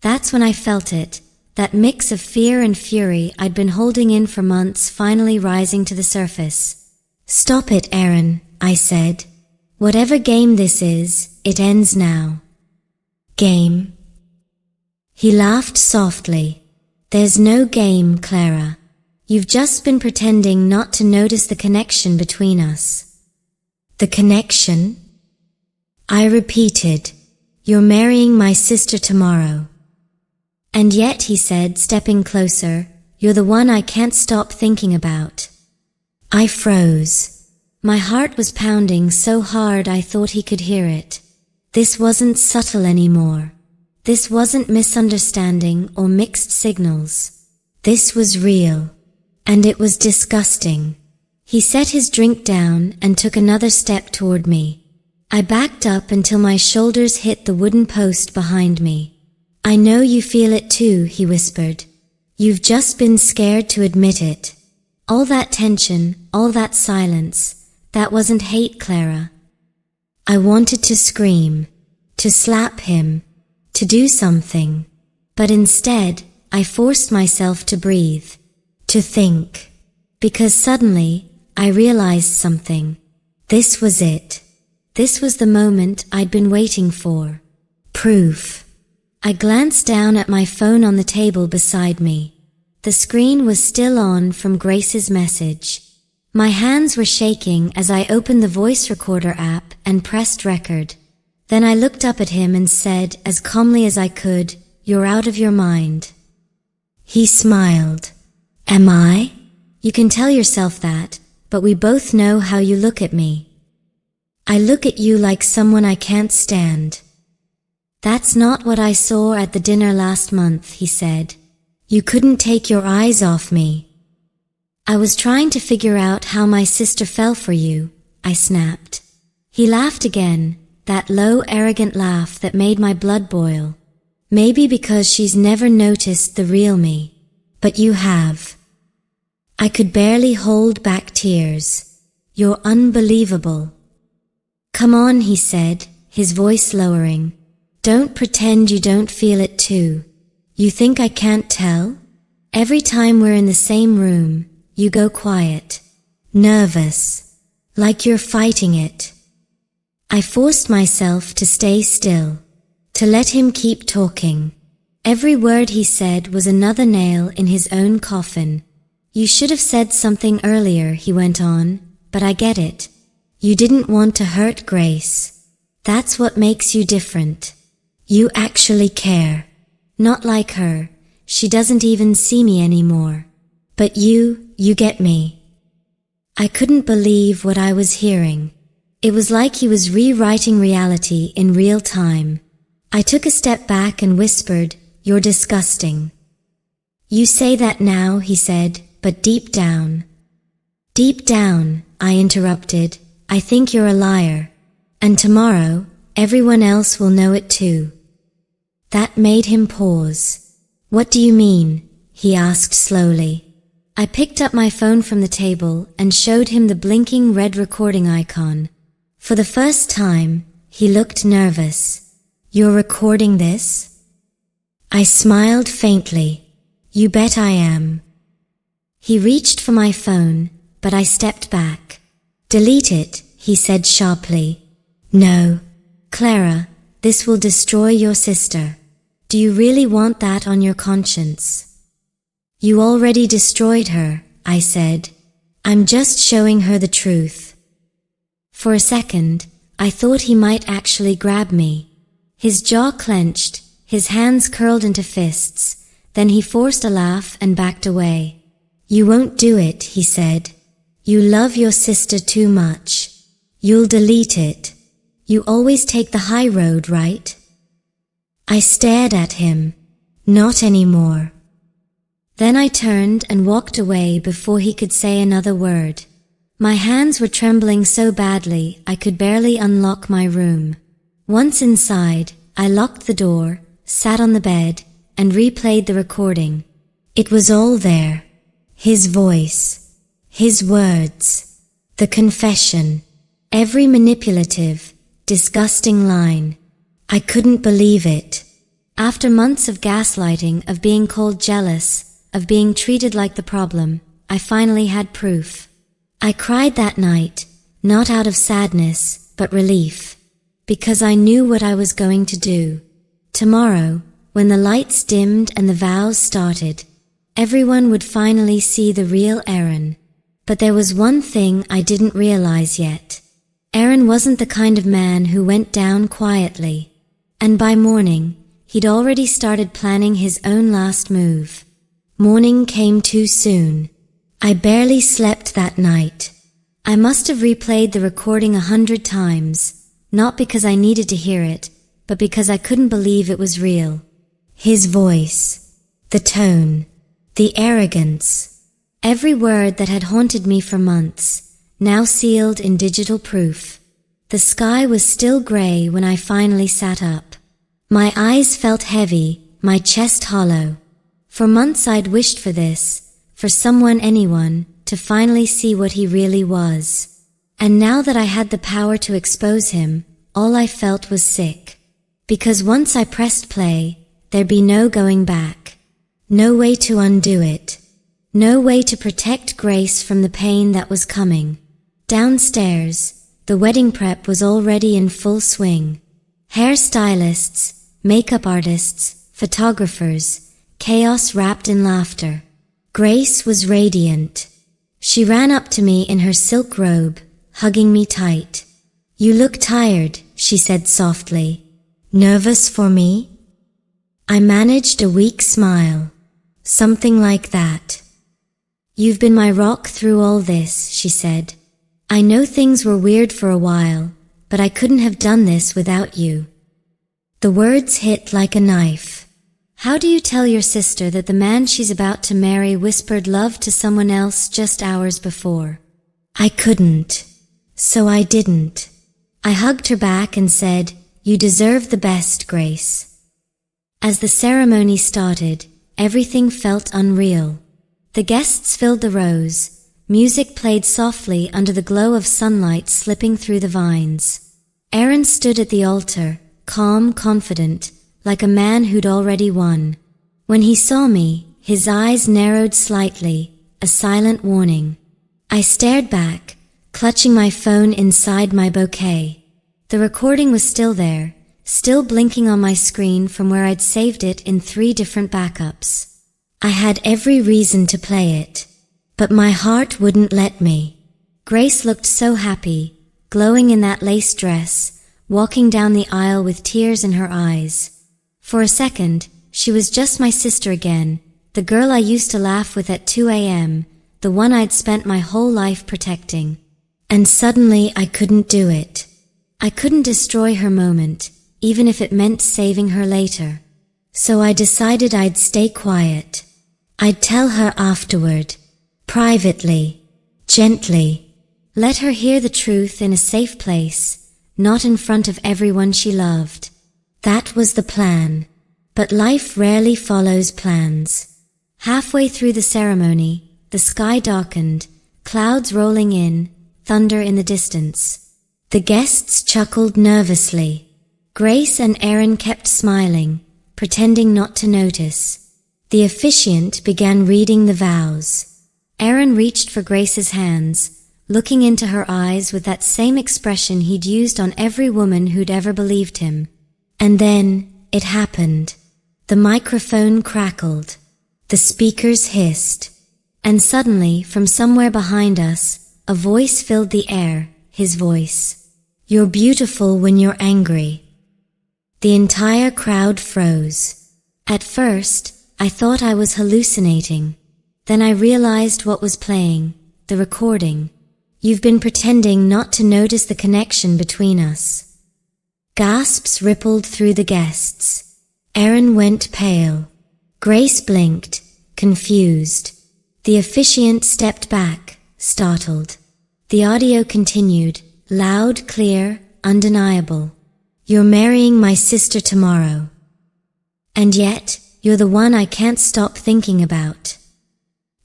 That's when I felt it, that mix of fear and fury I'd been holding in for months finally rising to the surface. Stop it, Aaron, I said. Whatever game this is, it ends now. Game? He laughed softly. There's no game, Clara. You've just been pretending not to notice the connection between us. The connection? I repeated. You're marrying my sister tomorrow. And yet, he said, stepping closer, you're the one I can't stop thinking about. I froze. My heart was pounding so hard I thought he could hear it. This wasn't subtle anymore. This wasn't misunderstanding or mixed signals. This was real. And it was disgusting. He set his drink down and took another step toward me. I backed up until my shoulders hit the wooden post behind me. I know you feel it too, he whispered. You've just been scared to admit it. All that tension, all that silence, that wasn't hate, Clara. I wanted to scream, to slap him, to do something. But instead, I forced myself to breathe, to think. Because suddenly, I realized something. This was it. This was the moment I'd been waiting for. Proof. I glanced down at my phone on the table beside me. The screen was still on from Grace's message. My hands were shaking as I opened the voice recorder app and pressed record. Then I looked up at him and said, as calmly as I could, "You're out of your mind." He smiled. Am I? You can tell yourself that, but we both know how you look at me. I look at you like someone I can't stand. That's not what I saw at the dinner last month, he said. You couldn't take your eyes off me. I was trying to figure out how my sister fell for you, I snapped. He laughed again, that low, arrogant laugh that made my blood boil. Maybe because she's never noticed the real me. But you have. I could barely hold back tears. You're unbelievable. Come on, he said, his voice lowering. Don't pretend you don't feel it too. You think I can't tell? Every time we're in the same room, you go quiet, nervous, like you're fighting it. I forced myself to stay still, to let him keep talking. Every word he said was another nail in his own coffin. You should have said something earlier, he went on, but I get it. You didn't want to hurt Grace. That's what makes you different. You actually care. Not like her. She doesn't even see me anymore. But you get me. I couldn't believe what I was hearing. It was like he was rewriting reality in real time. I took a step back and whispered, "You're disgusting." You say that now, he said, but deep down. Deep down, I interrupted, I think you're a liar. And tomorrow, everyone else will know it too. That made him pause. What do you mean? He asked slowly. I picked up my phone from the table and showed him the blinking red recording icon. For the first time, he looked nervous. You're recording this? I smiled faintly. You bet I am. He reached for my phone, but I stepped back. Delete it, he said sharply. No. Clara, this will destroy your sister. Do you really want that on your conscience? You already destroyed her, I said. I'm just showing her the truth. For a second, I thought he might actually grab me. His jaw clenched, his hands curled into fists, then he forced a laugh and backed away. You won't do it, he said. You love your sister too much. You'll delete it. You always take the high road, right? I stared at him. Not anymore. Then I turned and walked away before he could say another word. My hands were trembling so badly I could barely unlock my room. Once inside, I locked the door, sat on the bed, and replayed the recording. It was all there. His voice, his words, the confession, every manipulative, disgusting line. I couldn't believe it. After months of gaslighting, of being called jealous, of being treated like the problem, I finally had proof. I cried that night, not out of sadness, but relief, because I knew what I was going to do. Tomorrow, when the lights dimmed and the vows started, everyone would finally see the real Aaron. But there was one thing I didn't realize yet. Aaron wasn't the kind of man who went down quietly. And by morning, he'd already started planning his own last move. Morning came too soon. I barely slept that night. I must have replayed the recording 100 times, not because I needed to hear it, but because I couldn't believe it was real. His voice, the tone, the arrogance, every word that had haunted me for months, now sealed in digital proof. The sky was still gray when I finally sat up. My eyes felt heavy, my chest hollow. For months I'd wished for this, for someone, anyone, to finally see what he really was. And now that I had the power to expose him, all I felt was sick. Because once I pressed play, there'd be no going back. No way to undo it. No way to protect Grace from the pain that was coming. Downstairs, the wedding prep was already in full swing. Hairstylists, makeup artists, photographers, chaos wrapped in laughter. Grace was radiant. She ran up to me in her silk robe, hugging me tight. "You look tired," she said softly. "Nervous for me?" I managed a weak smile. Something like that. "You've been my rock through all this," she said. "I know things were weird for a while, but I couldn't have done this without you." The words hit like a knife. How do you tell your sister that the man she's about to marry whispered love to someone else just hours before? I couldn't. So I didn't. I hugged her back and said, "You deserve the best, Grace." As the ceremony started, everything felt unreal. The guests filled the rows. Music played softly under the glow of sunlight slipping through the vines. Aaron stood at the altar, calm, confident, like a man who'd already won. When he saw me, his eyes narrowed slightly, a silent warning. I stared back, clutching my phone inside my bouquet. The recording was still there, still blinking on my screen from where I'd saved it in 3 different backups. I had every reason to play it, but my heart wouldn't let me. Grace looked so happy, glowing in that lace dress, walking down the aisle with tears in her eyes. For a second, she was just my sister again, the girl I used to laugh with at 2 a.m., the one I'd spent my whole life protecting. And suddenly I couldn't do it. I couldn't destroy her moment, even if it meant saving her later. So I decided I'd stay quiet. I'd tell her afterward, privately, gently. Let her hear the truth in a safe place, not in front of everyone she loved. That was the plan. But life rarely follows plans. Halfway through the ceremony, the sky darkened, clouds rolling in, thunder in the distance. The guests chuckled nervously. Grace and Aaron kept smiling, pretending not to notice. The officiant began reading the vows. Aaron reached for Grace's hands, looking into her eyes with that same expression he'd used on every woman who'd ever believed him. And then, it happened. The microphone crackled. The speakers hissed. And suddenly, from somewhere behind us, a voice filled the air, his voice. "You're beautiful when you're angry." The entire crowd froze. At first, I thought I was hallucinating. Then I realized what was playing, the recording. "You've been pretending not to notice the connection between us." Gasps rippled through the guests. Erin went pale. Grace blinked, confused. The officiant stepped back, startled. The audio continued, loud, clear, undeniable. You're marrying my sister tomorrow. And yet, you're the one I can't stop thinking about.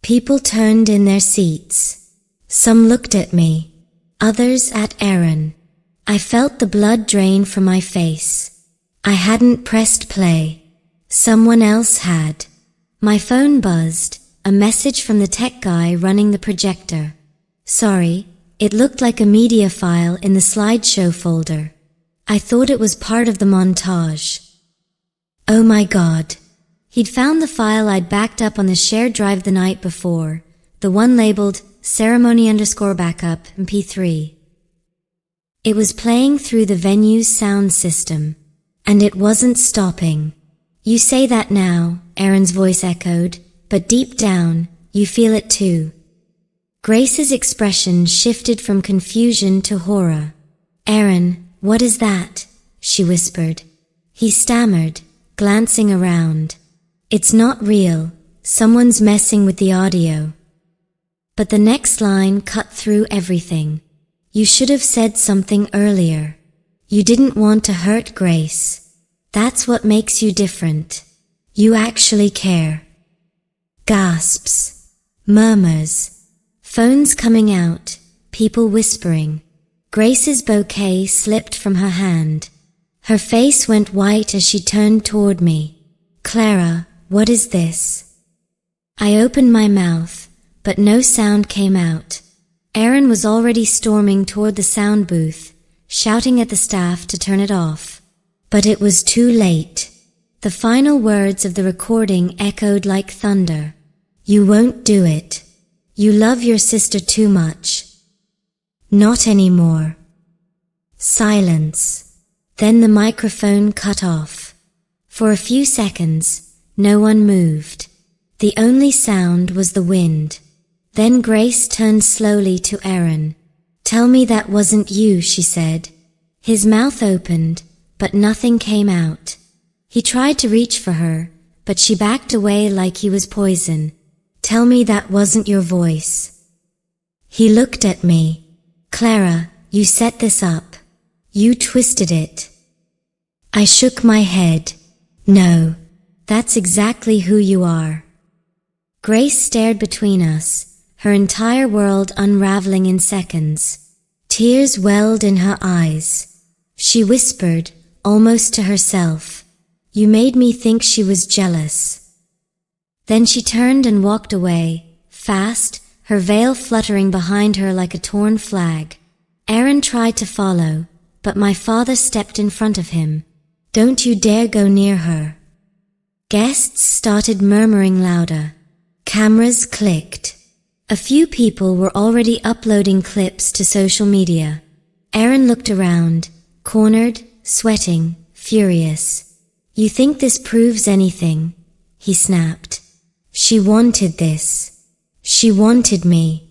People turned in their seats. Some looked at me, others at Erin. I felt the blood drain from my face. I hadn't pressed play. Someone else had. My phone buzzed, a message from the tech guy running the projector. Sorry, it looked like a media file in the slideshow folder. I thought it was part of the montage. Oh my God. He'd found the file I'd backed up on the shared drive the night before, the one labeled ceremony_backup MP3. It was playing through the venue's sound system, and it wasn't stopping. You say that now, Erin's voice echoed, but deep down, you feel it too. Grace's expression shifted from confusion to horror. Erin, what is that? She whispered. He stammered, glancing around. It's not real. Someone's messing with the audio. But the next line cut through everything. You should have said something earlier. You didn't want to hurt Grace. That's what makes you different. You actually care. Gasps. Murmurs. Phones coming out. People whispering. Grace's bouquet slipped from her hand. Her face went white as she turned toward me. Clara, what is this? I opened my mouth, but no sound came out. Erin was already storming toward the sound booth, shouting at the staff to turn it off. But it was too late. The final words of the recording echoed like thunder. You won't do it. You love your sister too much. Not anymore. Silence. Then the microphone cut off. For a few seconds, no one moved. The only sound was the wind. Then Grace turned slowly to Erin. Tell me that wasn't you, she said. His mouth opened, but nothing came out. He tried to reach for her, but she backed away like he was poison. Tell me that wasn't your voice. He looked at me. Clara, you set this up. You twisted it. I shook my head. No, that's exactly who you are. Grace stared between us, her entire world unraveling in seconds. Tears welled in her eyes. She whispered, almost to herself, you made me think she was jealous. Then she turned and walked away, fast, her veil fluttering behind her like a torn flag. Erin tried to follow, but my father stepped in front of him. Don't you dare go near her. Guests started murmuring louder. Cameras clicked. A few people were already uploading clips to social media. Erin looked around, cornered, sweating, furious. You think this proves anything? He snapped. She wanted this. She wanted me.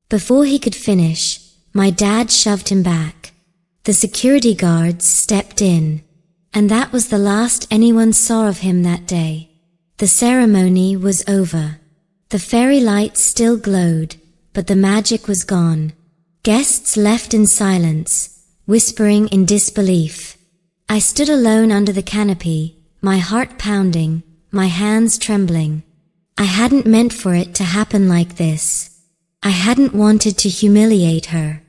Before he could finish, my dad shoved him back. The security guards stepped in, and that was the last anyone saw of him that day. The ceremony was over. The fairy lights still glowed, but the magic was gone. Guests left in silence, whispering in disbelief. I stood alone under the canopy, my heart pounding, my hands trembling. I hadn't meant for it to happen like this. I hadn't wanted to humiliate her.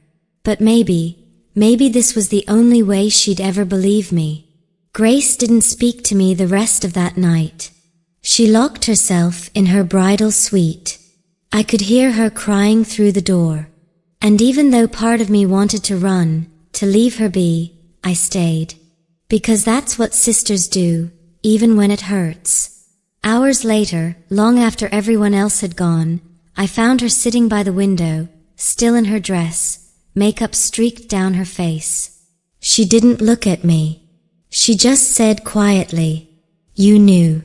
But maybe this was the only way she'd ever believe me. Grace didn't speak to me the rest of that night. She locked herself in her bridal suite. I could hear her crying through the door. And even though part of me wanted to run, to leave her be, I stayed. Because that's what sisters do, even when it hurts. Hours later, long after everyone else had gone, I found her sitting by the window, still in her dress, makeup streaked down her face. She didn't look at me. She just said quietly, "You knew."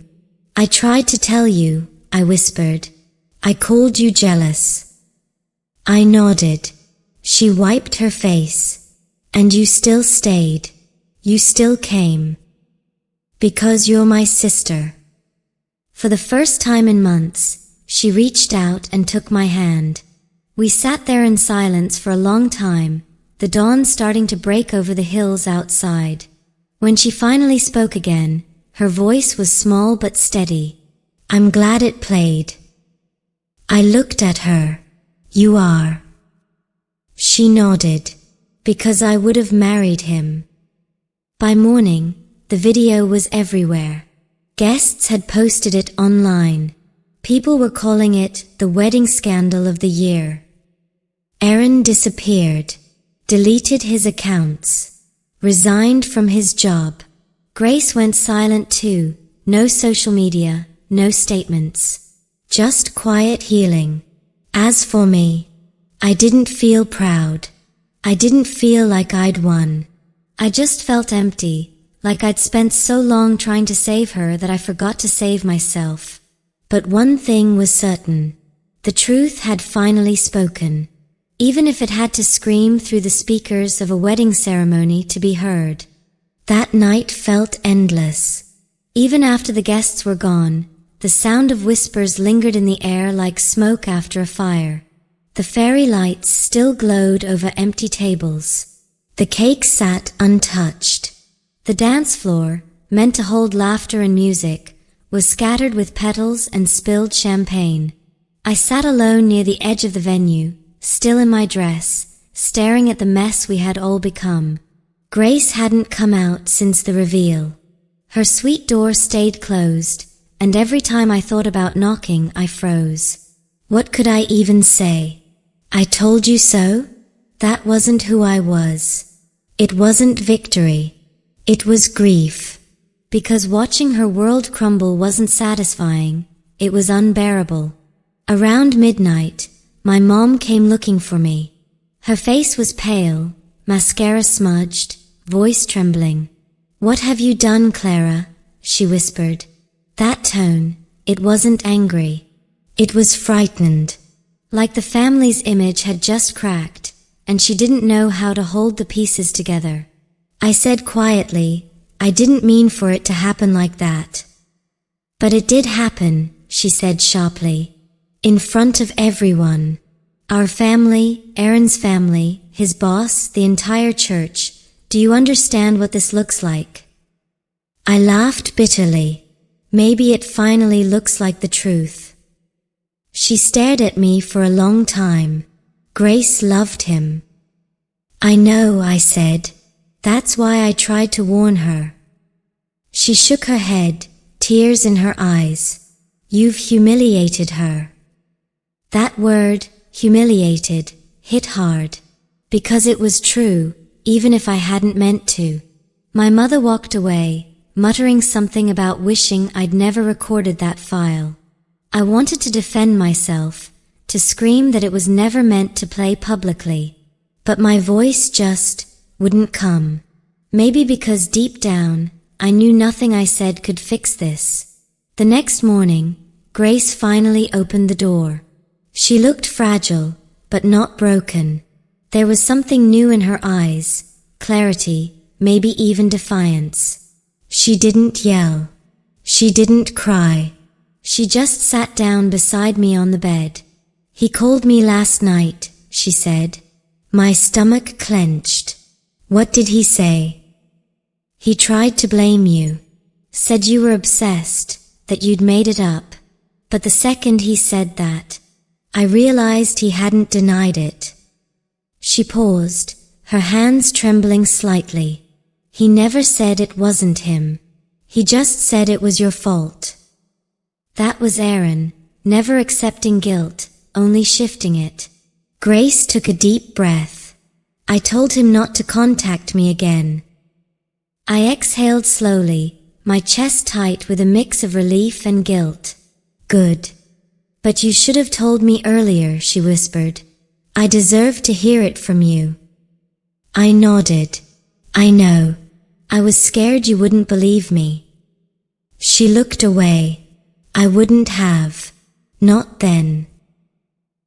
"I tried to tell you," I whispered. "I called you jealous." I nodded. She wiped her face. "And you still stayed." You still came. Because you're my sister. For the first time in months, she reached out and took my hand. We sat there in silence for a long time, the dawn starting to break over the hills outside. When she finally spoke again, her voice was small but steady. I'm glad it played. I looked at her. You are. She nodded. Because I would have married him. By morning, the video was everywhere. Guests had posted it online. People were calling it the wedding scandal of the year. Aaron disappeared, deleted his accounts, resigned from his job. Grace went silent too. No social media, no statements. Just quiet healing. As for me, I didn't feel proud. I didn't feel like I'd won. I just felt empty, like I'd spent so long trying to save her that I forgot to save myself. But one thing was certain. The truth had finally spoken. Even if it had to scream through the speakers of a wedding ceremony to be heard. That night felt endless. Even after the guests were gone, the sound of whispers lingered in the air like smoke after a fire. The fairy lights still glowed over empty tables. The cake sat untouched. The dance floor, meant to hold laughter and music, was scattered with petals and spilled champagne. I sat alone near the edge of the venue, still in my dress, staring at the mess we had all become. Grace hadn't come out since the reveal. Her sweet door stayed closed, and every time I thought about knocking, I froze. What could I even say? I told you so? That wasn't who I was. It wasn't victory. It was grief. Because watching her world crumble wasn't satisfying, it was unbearable. Around midnight, my mom came looking for me. Her face was pale, mascara smudged, voice trembling. What have you done, Clara? She whispered. That tone, it wasn't angry. It was frightened. Like the family's image had just cracked, and she didn't know how to hold the pieces together. I said quietly, I didn't mean for it to happen like that. But it did happen, she said sharply. In front of everyone. Our family, Aaron's family, his boss, the entire church. Do you understand what this looks like? I laughed bitterly. Maybe it finally looks like the truth. She stared at me for a long time. Grace loved him. I know, I said. That's why I tried to warn her. She shook her head, tears in her eyes. You've humiliated her. That word, humiliated, hit hard. Because it was true, even if I hadn't meant to. My mother walked away, muttering something about wishing I'd never recorded that file. I wanted to defend myself, to scream that it was never meant to play publicly. But my voice just wouldn't come. Maybe because deep down, I knew nothing I said could fix this. The next morning, Grace finally opened the door. She looked fragile, but not broken. There was something new in her eyes, clarity, maybe even defiance. She didn't yell. She didn't cry. She just sat down beside me on the bed. He called me last night, she said. My stomach clenched. What did he say? He tried to blame you. Said you were obsessed, that you'd made it up. But the second he said that, I realized he hadn't denied it. She paused, her hands trembling slightly. He never said it wasn't him. He just said it was your fault. That was Aaron, never accepting guilt, only shifting it. Grace took a deep breath. I told him not to contact me again. I exhaled slowly, my chest tight with a mix of relief and guilt. Good. But you should have told me earlier, she whispered. I deserved to hear it from you. I nodded. I know. I was scared you wouldn't believe me. She looked away. I wouldn't have. Not then.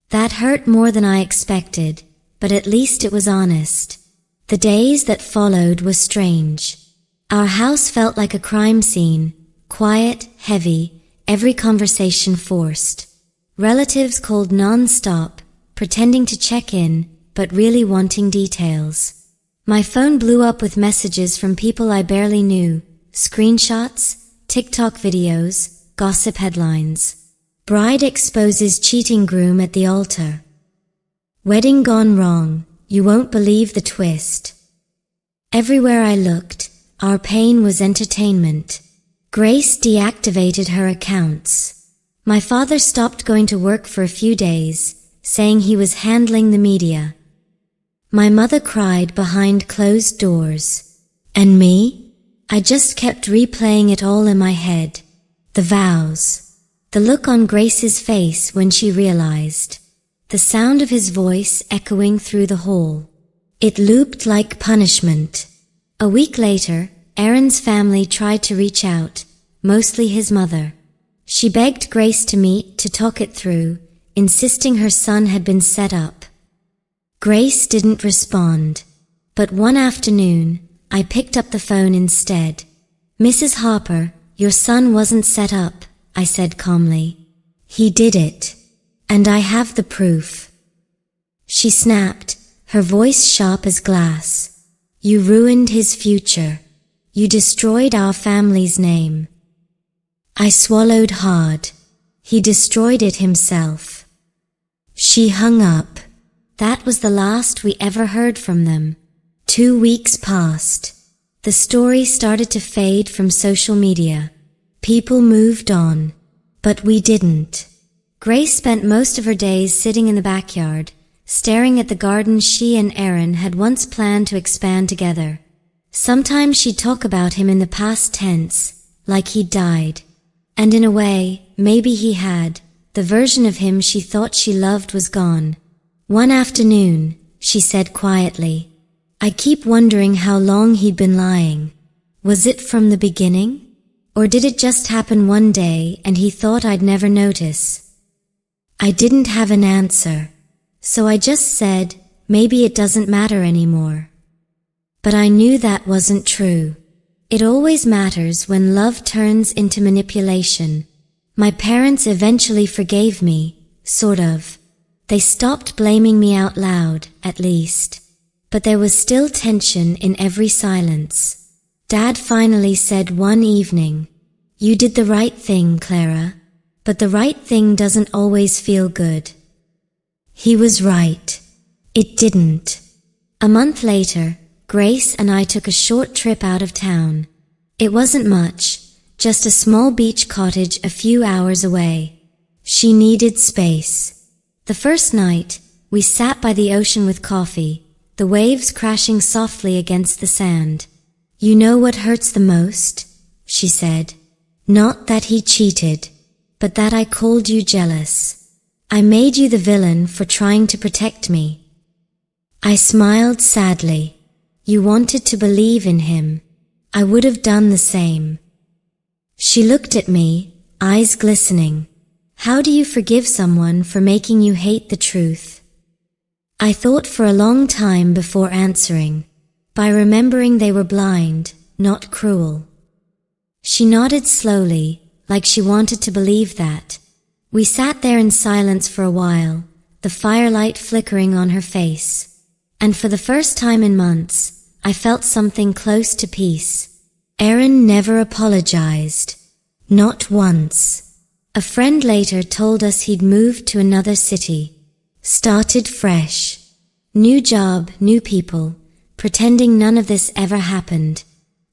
That hurt more than I expected, but at least it was honest. The days that followed were strange. Our house felt like a crime scene, quiet, heavy, every conversation forced. Relatives called non-stop, pretending to check in, but really wanting details. My phone blew up with messages from people I barely knew, screenshots, TikTok videos, gossip headlines. Bride exposes cheating groom at the altar. Wedding gone wrong, you won't believe the twist. Everywhere I looked, our pain was entertainment. Grace deactivated her accounts. My father stopped going to work for a few days, saying he was handling the media. My mother cried behind closed doors. And me? I just kept replaying it all in my head. The vows. The look on Grace's face when she realized. The sound of his voice echoing through the hall. It looped like punishment. A week later, Aaron's family tried to reach out, mostly his mother. She begged Grace to meet to talk it through, insisting her son had been set up. Grace didn't respond. But one afternoon, I picked up the phone instead. "Mrs. Harper, your son wasn't set up," I said calmly. "He did it. And I have the proof." She snapped, her voice sharp as glass. "You ruined his future. You destroyed our family's name." I swallowed hard. He destroyed it himself. She hung up. That was the last we ever heard from them. 2 weeks passed. The story started to fade from social media. People moved on. But we didn't. Grace spent most of her days sitting in the backyard, staring at the garden she and Aaron had once planned to expand together. Sometimes she'd talk about him in the past tense, like he'd died. And in a way, maybe he had. The version of him she thought she loved was gone. One afternoon, she said quietly, "I keep wondering how long he'd been lying. Was it from the beginning? Or did it just happen one day and he thought I'd never notice?" I didn't have an answer. So I just said, maybe it doesn't matter anymore. But I knew that wasn't true. It always matters when love turns into manipulation. My parents eventually forgave me, sort of. They stopped blaming me out loud, at least. But there was still tension in every silence. Dad finally said one evening, "You did the right thing, Clara, but the right thing doesn't always feel good." He was right. It didn't. A month later, Grace and I took a short trip out of town. It wasn't much, just a small beach cottage a few hours away. She needed space. The first night, we sat by the ocean with coffee, the waves crashing softly against the sand. "You know what hurts the most?" she said. "Not that he cheated, but that I called you jealous. I made you the villain for trying to protect me." I smiled sadly. "You wanted to believe in him. I would have done the same." She looked at me, eyes glistening. "How do you forgive someone for making you hate the truth?" I thought for a long time before answering. By remembering they were blind, not cruel. She nodded slowly, like she wanted to believe that. We sat there in silence for a while, the firelight flickering on her face. And for the first time in months, I felt something close to peace. Aaron never apologized. Not once. A friend later told us he'd moved to another city. Started fresh. New job, new people. Pretending none of this ever happened.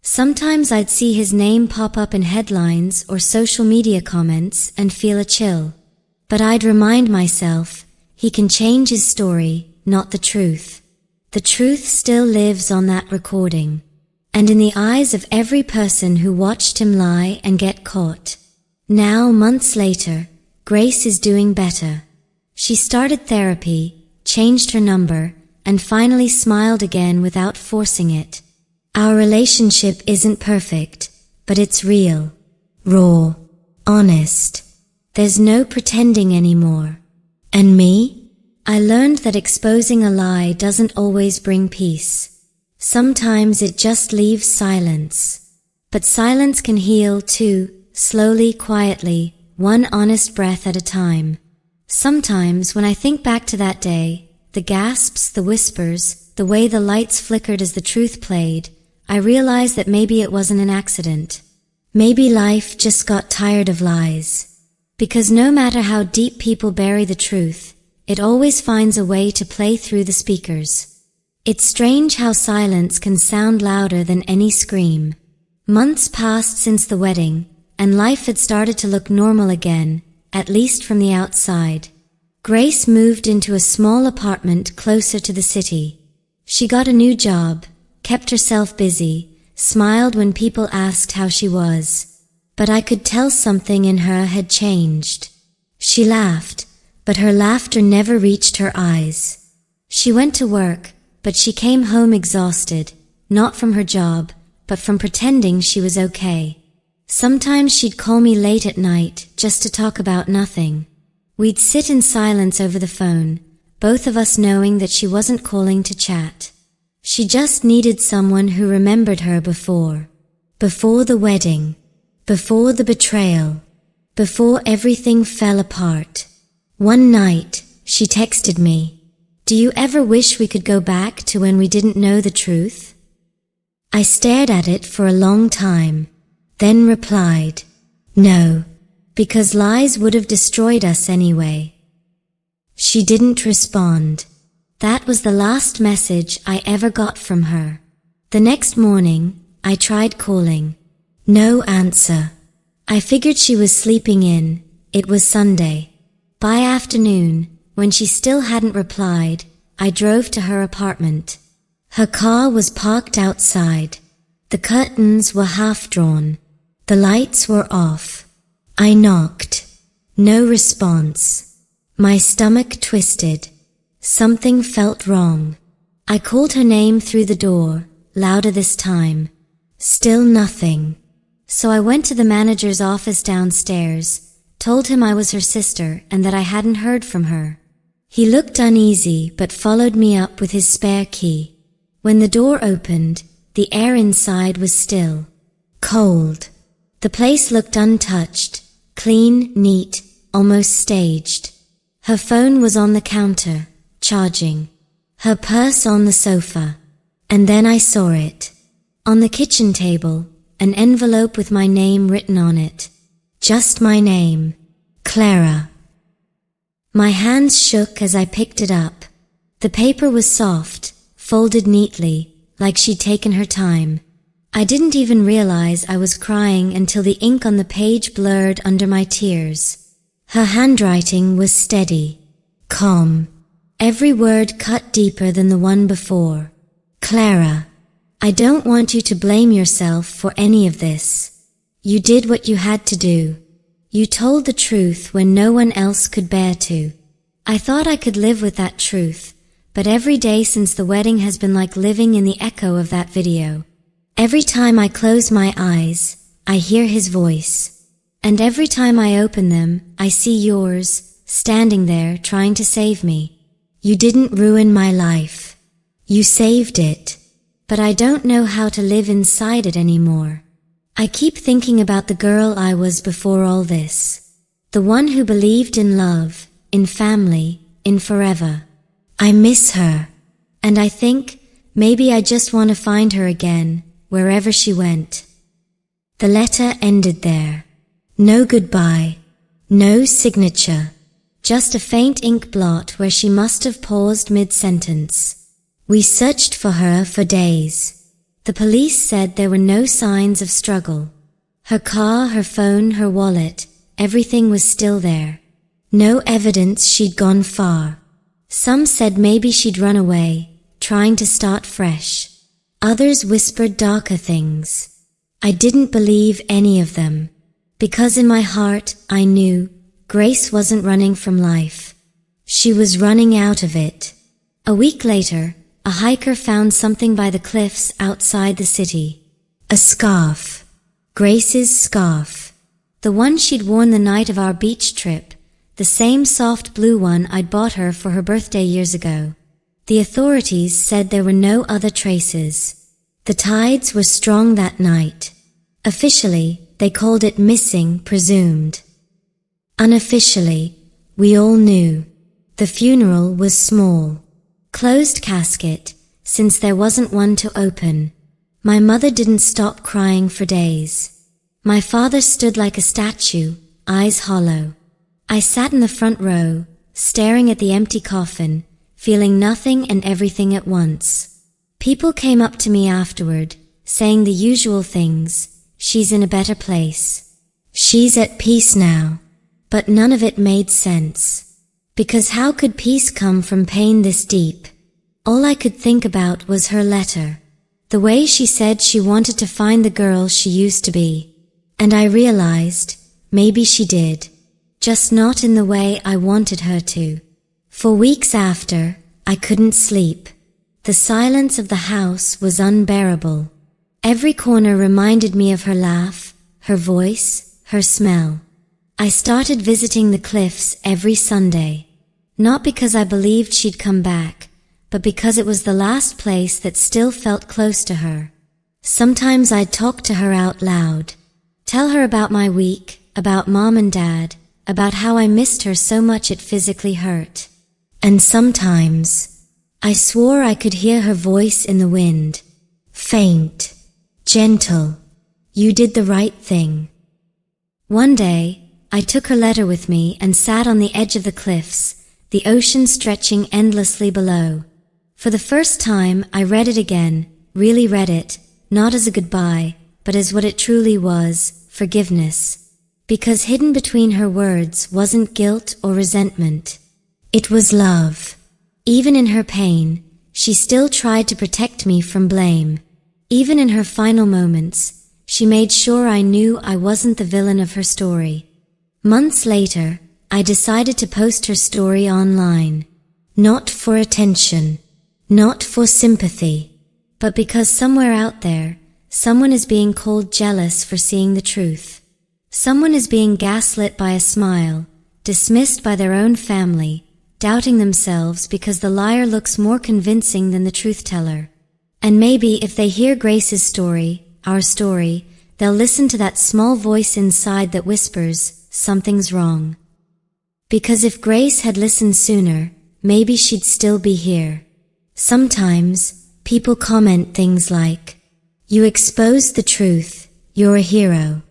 Sometimes I'd see his name pop up in headlines or social media comments and feel a chill. But I'd remind myself, he can change his story, not the truth. The truth still lives on that recording. And in the eyes of every person who watched him lie and get caught. Now, months later, Grace is doing better. She started therapy, changed her number, and finally smiled again without forcing it. Our relationship isn't perfect, but it's real, raw, honest. There's no pretending anymore. And me? I learned that exposing a lie doesn't always bring peace. Sometimes it just leaves silence. But silence can heal too, slowly, quietly, one honest breath at a time. Sometimes when I think back to that day, the gasps, the whispers, the way the lights flickered as the truth played, I realize that maybe it wasn't an accident. Maybe life just got tired of lies. Because no matter how deep people bury the truth, it always finds a way to play through the speakers. It's strange how silence can sound louder than any scream. Months passed since the wedding, and life had started to look normal again, at least from the outside. Grace moved into a small apartment closer to the city. She got a new job, kept herself busy, smiled when people asked how she was. But I could tell something in her had changed. She laughed, but her laughter never reached her eyes. She went to work, but she came home exhausted, not from her job, but from pretending she was okay. Sometimes she'd call me late at night just to talk about nothing. We'd sit in silence over the phone, both of us knowing that she wasn't calling to chat. She just needed someone who remembered her before the wedding, before the betrayal, before everything fell apart. One night, she texted me, "Do you ever wish we could go back to when we didn't know the truth?" I stared at it for a long time, then replied, "No, because lies would have destroyed us anyway." She didn't respond. That was the last message I ever got from her. The next morning, I tried calling. No answer. I figured she was sleeping in. It was Sunday. By afternoon, when she still hadn't replied, I drove to her apartment. Her car was parked outside. The curtains were half drawn. The lights were off. I knocked. No response. My stomach twisted. Something felt wrong. I called her name through the door, louder this time. Still nothing. So I went to the manager's office downstairs, told him I was her sister and that I hadn't heard from her. He looked uneasy but followed me up with his spare key. When the door opened, the air inside was still. Cold. The place looked untouched, clean, neat, almost staged. Her phone was on the counter, charging. Her purse on the sofa. And then I saw it. On the kitchen table, an envelope with my name written on it. Just my name. Clara. My hands shook as I picked it up. The paper was soft, folded neatly, like she'd taken her time. I didn't even realize I was crying until the ink on the page blurred under my tears. Her handwriting was steady, calm. Every word cut deeper than the one before. Clara, I don't want you to blame yourself for any of this. You did what you had to do. You told the truth when no one else could bear to. I thought I could live with that truth, but every day since the wedding has been like living in the echo of that video. Every time I close my eyes, I hear his voice. And every time I open them, I see yours, standing there trying to save me. You didn't ruin my life. You saved it. But I don't know how to live inside it anymore. I keep thinking about the girl I was before all this. The one who believed in love, in family, in forever. I miss her. And I think, maybe I just want to find her again, wherever she went. The letter ended there. No goodbye. No signature. Just a faint ink blot where she must have paused mid-sentence. We searched for her for days. The police said there were no signs of struggle. Her car, her phone, her wallet, everything was still there. No evidence she'd gone far. Some said maybe she'd run away, trying to start fresh. Others whispered darker things. I didn't believe any of them. Because in my heart, I knew Grace wasn't running from life. She was running out of it. A week later, a hiker found something by the cliffs outside the city. A scarf. Grace's scarf. The one she'd worn the night of our beach trip. The same soft blue one I'd bought her for her birthday years ago. The authorities said there were no other traces. The tides were strong that night. Officially, they called it missing, presumed. Unofficially, we all knew. The funeral was small. Closed casket, since there wasn't one to open. My mother didn't stop crying for days. My father stood like a statue, eyes hollow. I sat in the front row, staring at the empty coffin, feeling nothing and everything at once. People came up to me afterward, saying the usual things. She's in a better place. She's at peace now. But none of it made sense. Because how could peace come from pain this deep? All I could think about was her letter. The way she said she wanted to find the girl she used to be. And I realized, maybe she did. Just not in the way I wanted her to. For weeks after, I couldn't sleep. The silence of the house was unbearable. Every corner reminded me of her laugh, her voice, her smell. I started visiting the cliffs every Sunday. Not because I believed she'd come back, but because it was the last place that still felt close to her. Sometimes I'd talk to her out loud. Tell her about my week, about Mom and Dad, about how I missed her so much it physically hurt. And sometimes, I swore I could hear her voice in the wind. Faint. Gentle. You did the right thing. One day, I took her letter with me and sat on the edge of the cliffs, the ocean stretching endlessly below. For the first time, I read it again, really read it, not as a goodbye, but as what it truly was, forgiveness. Because hidden between her words wasn't guilt or resentment. It was love. Even in her pain, she still tried to protect me from blame. Even in her final moments, she made sure I knew I wasn't the villain of her story. Months later, I decided to post her story online. Not for attention, not for sympathy, but because somewhere out there, someone is being called jealous for seeing the truth. Someone is being gaslit by a smile, dismissed by their own family, doubting themselves because the liar looks more convincing than the truth-teller. And maybe if they hear Grace's story, our story, they'll listen to that small voice inside that whispers, something's wrong. Because if Grace had listened sooner, maybe she'd still be here. Sometimes, people comment things like, "You exposed the truth, you're a hero."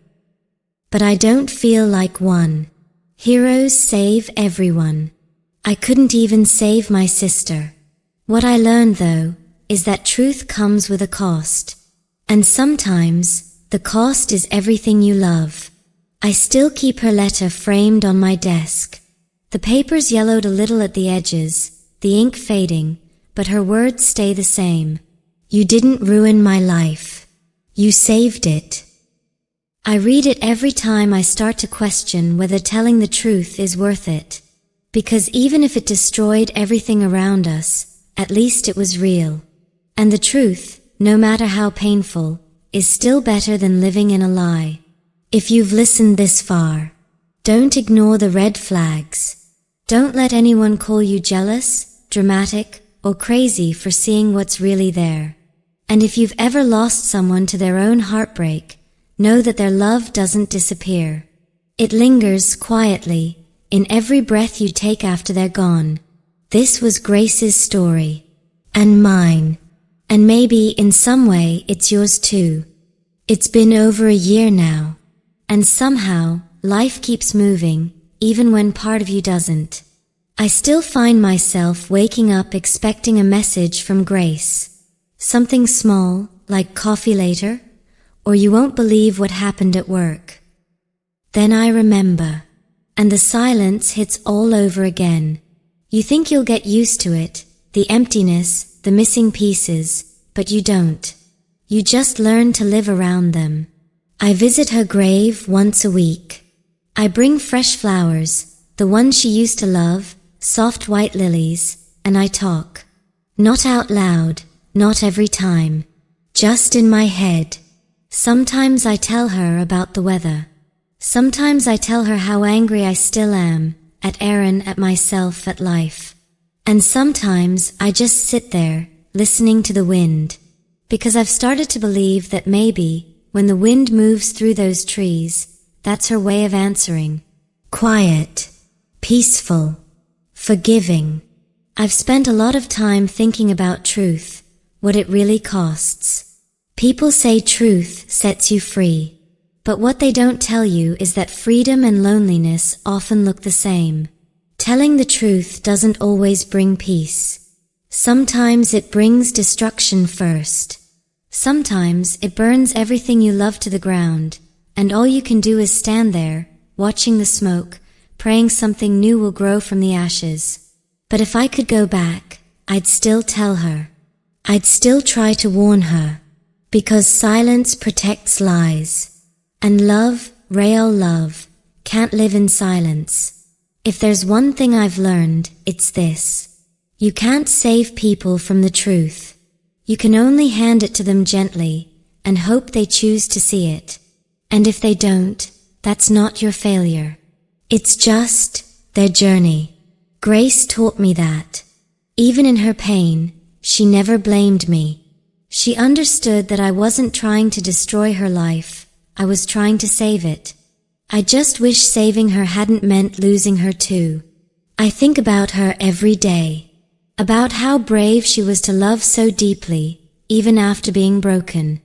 But I don't feel like one. Heroes save everyone. I couldn't even save my sister. What I learned, though, is that truth comes with a cost. And sometimes, the cost is everything you love. I still keep her letter framed on my desk. The paper's yellowed a little at the edges, the ink fading, but her words stay the same. You didn't ruin my life. You saved it. I read it every time I start to question whether telling the truth is worth it. Because even if it destroyed everything around us, at least it was real. And the truth, no matter how painful, is still better than living in a lie. If you've listened this far, don't ignore the red flags. Don't let anyone call you jealous, dramatic, or crazy for seeing what's really there. And if you've ever lost someone to their own heartbreak, know that their love doesn't disappear. It lingers quietly, in every breath you take after they're gone. This was Grace's story. And mine. And maybe in some way it's yours too. It's been over a year now. And somehow, life keeps moving, even when part of you doesn't. I still find myself waking up expecting a message from Grace. Something small, like coffee later, or you won't believe what happened at work. Then I remember. And the silence hits all over again. You think you'll get used to it, the emptiness, the missing pieces, but you don't. You just learn to live around them. I visit her grave once a week. I bring fresh flowers, the ones she used to love, soft white lilies, and I talk. Not out loud, not every time. Just in my head. Sometimes I tell her about the weather. Sometimes I tell her how angry I still am, at Aaron, at myself, at life. And sometimes I just sit there, listening to the wind. Because I've started to believe that maybe, when the wind moves through those trees, that's her way of answering. Quiet, peaceful, forgiving. I've spent a lot of time thinking about truth, what it really costs. People say truth sets you free, but what they don't tell you is that freedom and loneliness often look the same. Telling the truth doesn't always bring peace. Sometimes it brings destruction first. Sometimes it burns everything you love to the ground, and all you can do is stand there, watching the smoke, praying something new will grow from the ashes. But if I could go back, I'd still tell her. I'd still try to warn her. Because silence protects lies. And love, real love, can't live in silence. If there's one thing I've learned, it's this. You can't save people from the truth. You can only hand it to them gently, and hope they choose to see it. And if they don't, that's not your failure. It's just their journey. Grace taught me that. Even in her pain, she never blamed me. She understood that I wasn't trying to destroy her life, I was trying to save it. I just wish saving her hadn't meant losing her too. I think about her every day. About how brave she was to love so deeply, even after being broken.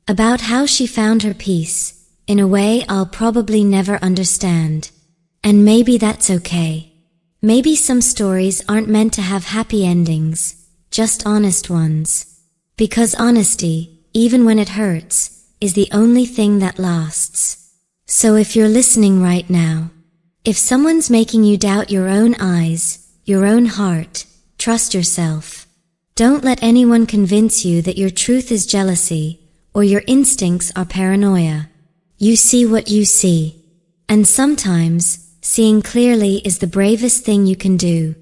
About how she found her peace, in a way I'll probably never understand. And maybe that's okay. Maybe some stories aren't meant to have happy endings, just honest ones. Because honesty, even when it hurts, is the only thing that lasts. So if you're listening right now, if someone's making you doubt your own eyes, your own heart, trust yourself. Don't let anyone convince you that your truth is jealousy, or your instincts are paranoia. You see what you see. And sometimes, seeing clearly is the bravest thing you can do.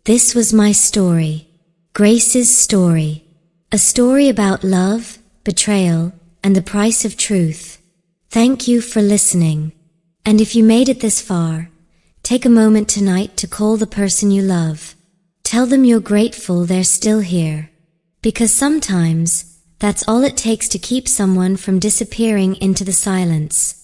This was my story. Grace's story. A story about love, betrayal, and the price of truth. Thank you for listening. And if you made it this far, take a moment tonight to call the person you love. Tell them you're grateful they're still here. Because sometimes, that's all it takes to keep someone from disappearing into the silence.